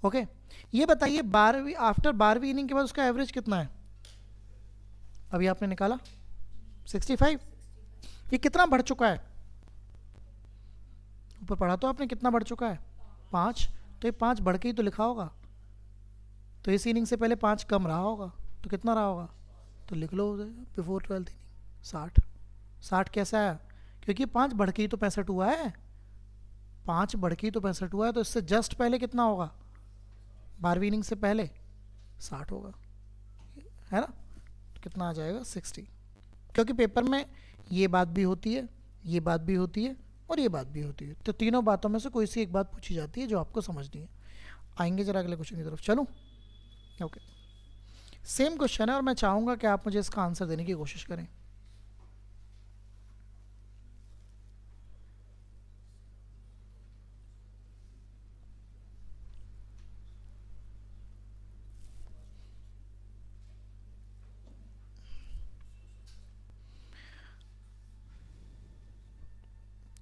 ओके, ये बताइए 12वीं, आफ्टर 12वीं इनिंग के बाद उसका एवरेज कितना है? अभी आपने निकाला 65। ये कितना बढ़ चुका है? ऊपर पढ़ा तो आपने, कितना बढ़ चुका है? 5। तो ये 5 बढ़ के ही तो लिखा होगा, तो इस इनिंग से पहले 5 कम रहा होगा, तो कितना रहा होगा? तो लिख लो बिफोर 12th इनिंग 60। 60 कैसे आया? क्योंकि 5 बढ़ के ही तो 65 हुआ है। 5 बढ़ के ही तो 65 हुआ है, तो इससे जस्ट पहले कितना होगा? 12वीं इनिंग से पहले 60 होगा, है ना? तो कितना आ जाएगा? 60। क्योंकि पेपर में ये बात भी होती है, ये बात भी होती है, और ये बात भी होती है। तो तीनों बातों में से कोई सी एक बात पूछी जाती है जो आपको समझनी है। आएंगे जरा अगले क्वेश्चन की तरफ, चलूँ? ओके, सेम क्वेश्चन है और मैं चाहूँगा कि आप मुझे इसका आंसर देने की कोशिश करें।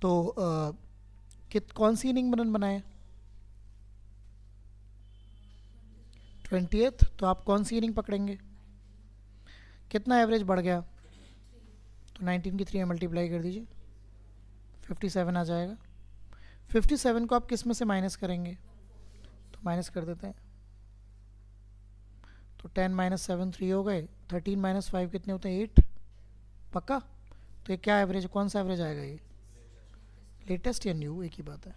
तो कौन सी इनिंग में रन बनाए? 20th। तो आप कौन सी इनिंग पकड़ेंगे? कितना एवरेज बढ़ गया? तो 19 की 3 मल्टीप्लाई कर दीजिए, 57 आ जाएगा। 57 को आप किस में से माइनस करेंगे? तो माइनस कर देते हैं, तो 10 माइनस 7 3 हो गए, 13 माइनस 5 कितने होते हैं? 8। पक्का? तो ये क्या एवरेज, कौन सा एवरेज आएगा? ये लेटेस्ट या न्यू, एक ही बात है।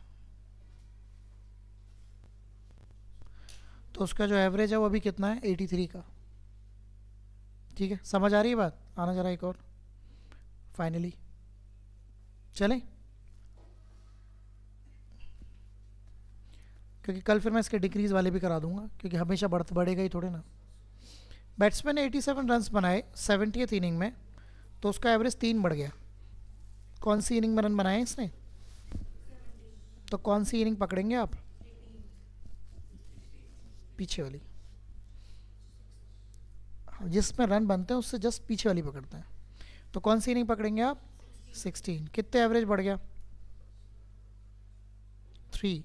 तो उसका जो एवरेज है वो अभी कितना है, 83 का। ठीक है, समझ आ रही है बात? आना जरा एक और फाइनली चलें, क्योंकि कल फिर मैं इसके डिक्रीज वाले भी करा दूंगा, क्योंकि हमेशा बढ़ेगा ही थोड़े ना। बैट्समैन ने 87 रन्स बनाए 70th इनिंग में, तो उसका एवरेज 3 बढ़ गया। कौन सी इनिंग में रन बनाए इसने? तो कौन सी इनिंग पकड़ेंगे आप? पीछे वाली, जिसमें रन बनते हैं उससे जस्ट पीछे वाली पकड़ते हैं। तो कौन सी इनिंग पकड़ेंगे आप? 16। कितने एवरेज बढ़ गया? 3।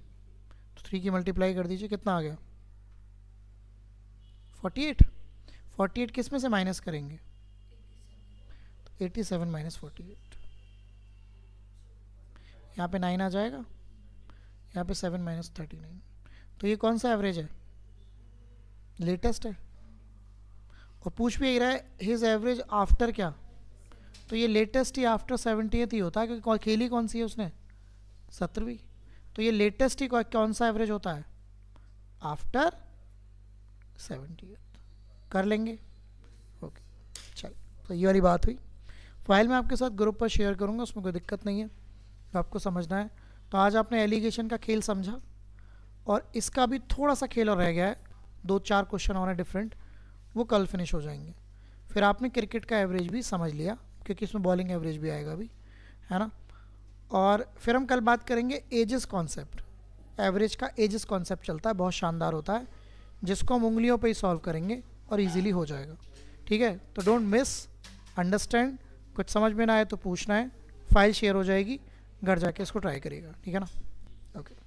तो 3 की मल्टीप्लाई कर दीजिए, कितना आ गया? 48। 48 किस में से माइनस करेंगे? तो 87 माइनस 48, यहाँ पे 9 आ जाएगा, यहाँ पे 7 माइनस 39। तो ये कौन सा एवरेज है? लेटेस्ट है। और पूछ भी यही रहा है हिज एवरेज आफ्टर क्या, तो ये लेटेस्ट ही आफ्टर 70th ही होता है, क्योंकि खेली कौन सी है उसने? 17वीं। तो ये लेटेस्ट ही कौन सा एवरेज होता है? After 70th। कर लेंगे, ओके। चल, तो ये वाली बात हुई। फाइल मैं आपके साथ ग्रुप पर शेयर करूँगा, उसमें कोई दिक्कत नहीं है, तो आपको समझना है। तो आज आपने एलिगेशन का खेल समझा, और इसका भी थोड़ा सा खेल और रह गया है, 2-4 क्वेश्चन और हैं डिफरेंट, वो कल फिनिश हो जाएंगे। फिर आपने क्रिकेट का एवरेज भी समझ लिया, क्योंकि इसमें बॉलिंग एवरेज भी आएगा अभी, है ना। और फिर हम कल बात करेंगे एजेस कॉन्सेप्ट। एवरेज का एजेस कॉन्सेप्ट चलता है, बहुत शानदार होता है, जिसको हम उंगलियों पे ही सॉल्व करेंगे और इजीली हो जाएगा। ठीक है, तो डोंट मिस, अंडरस्टैंड। कुछ समझ में ना आए तो पूछना है, फाइल शेयर हो जाएगी, घर जाके इसको ट्राई करिएगा, ठीक है ना। ओके।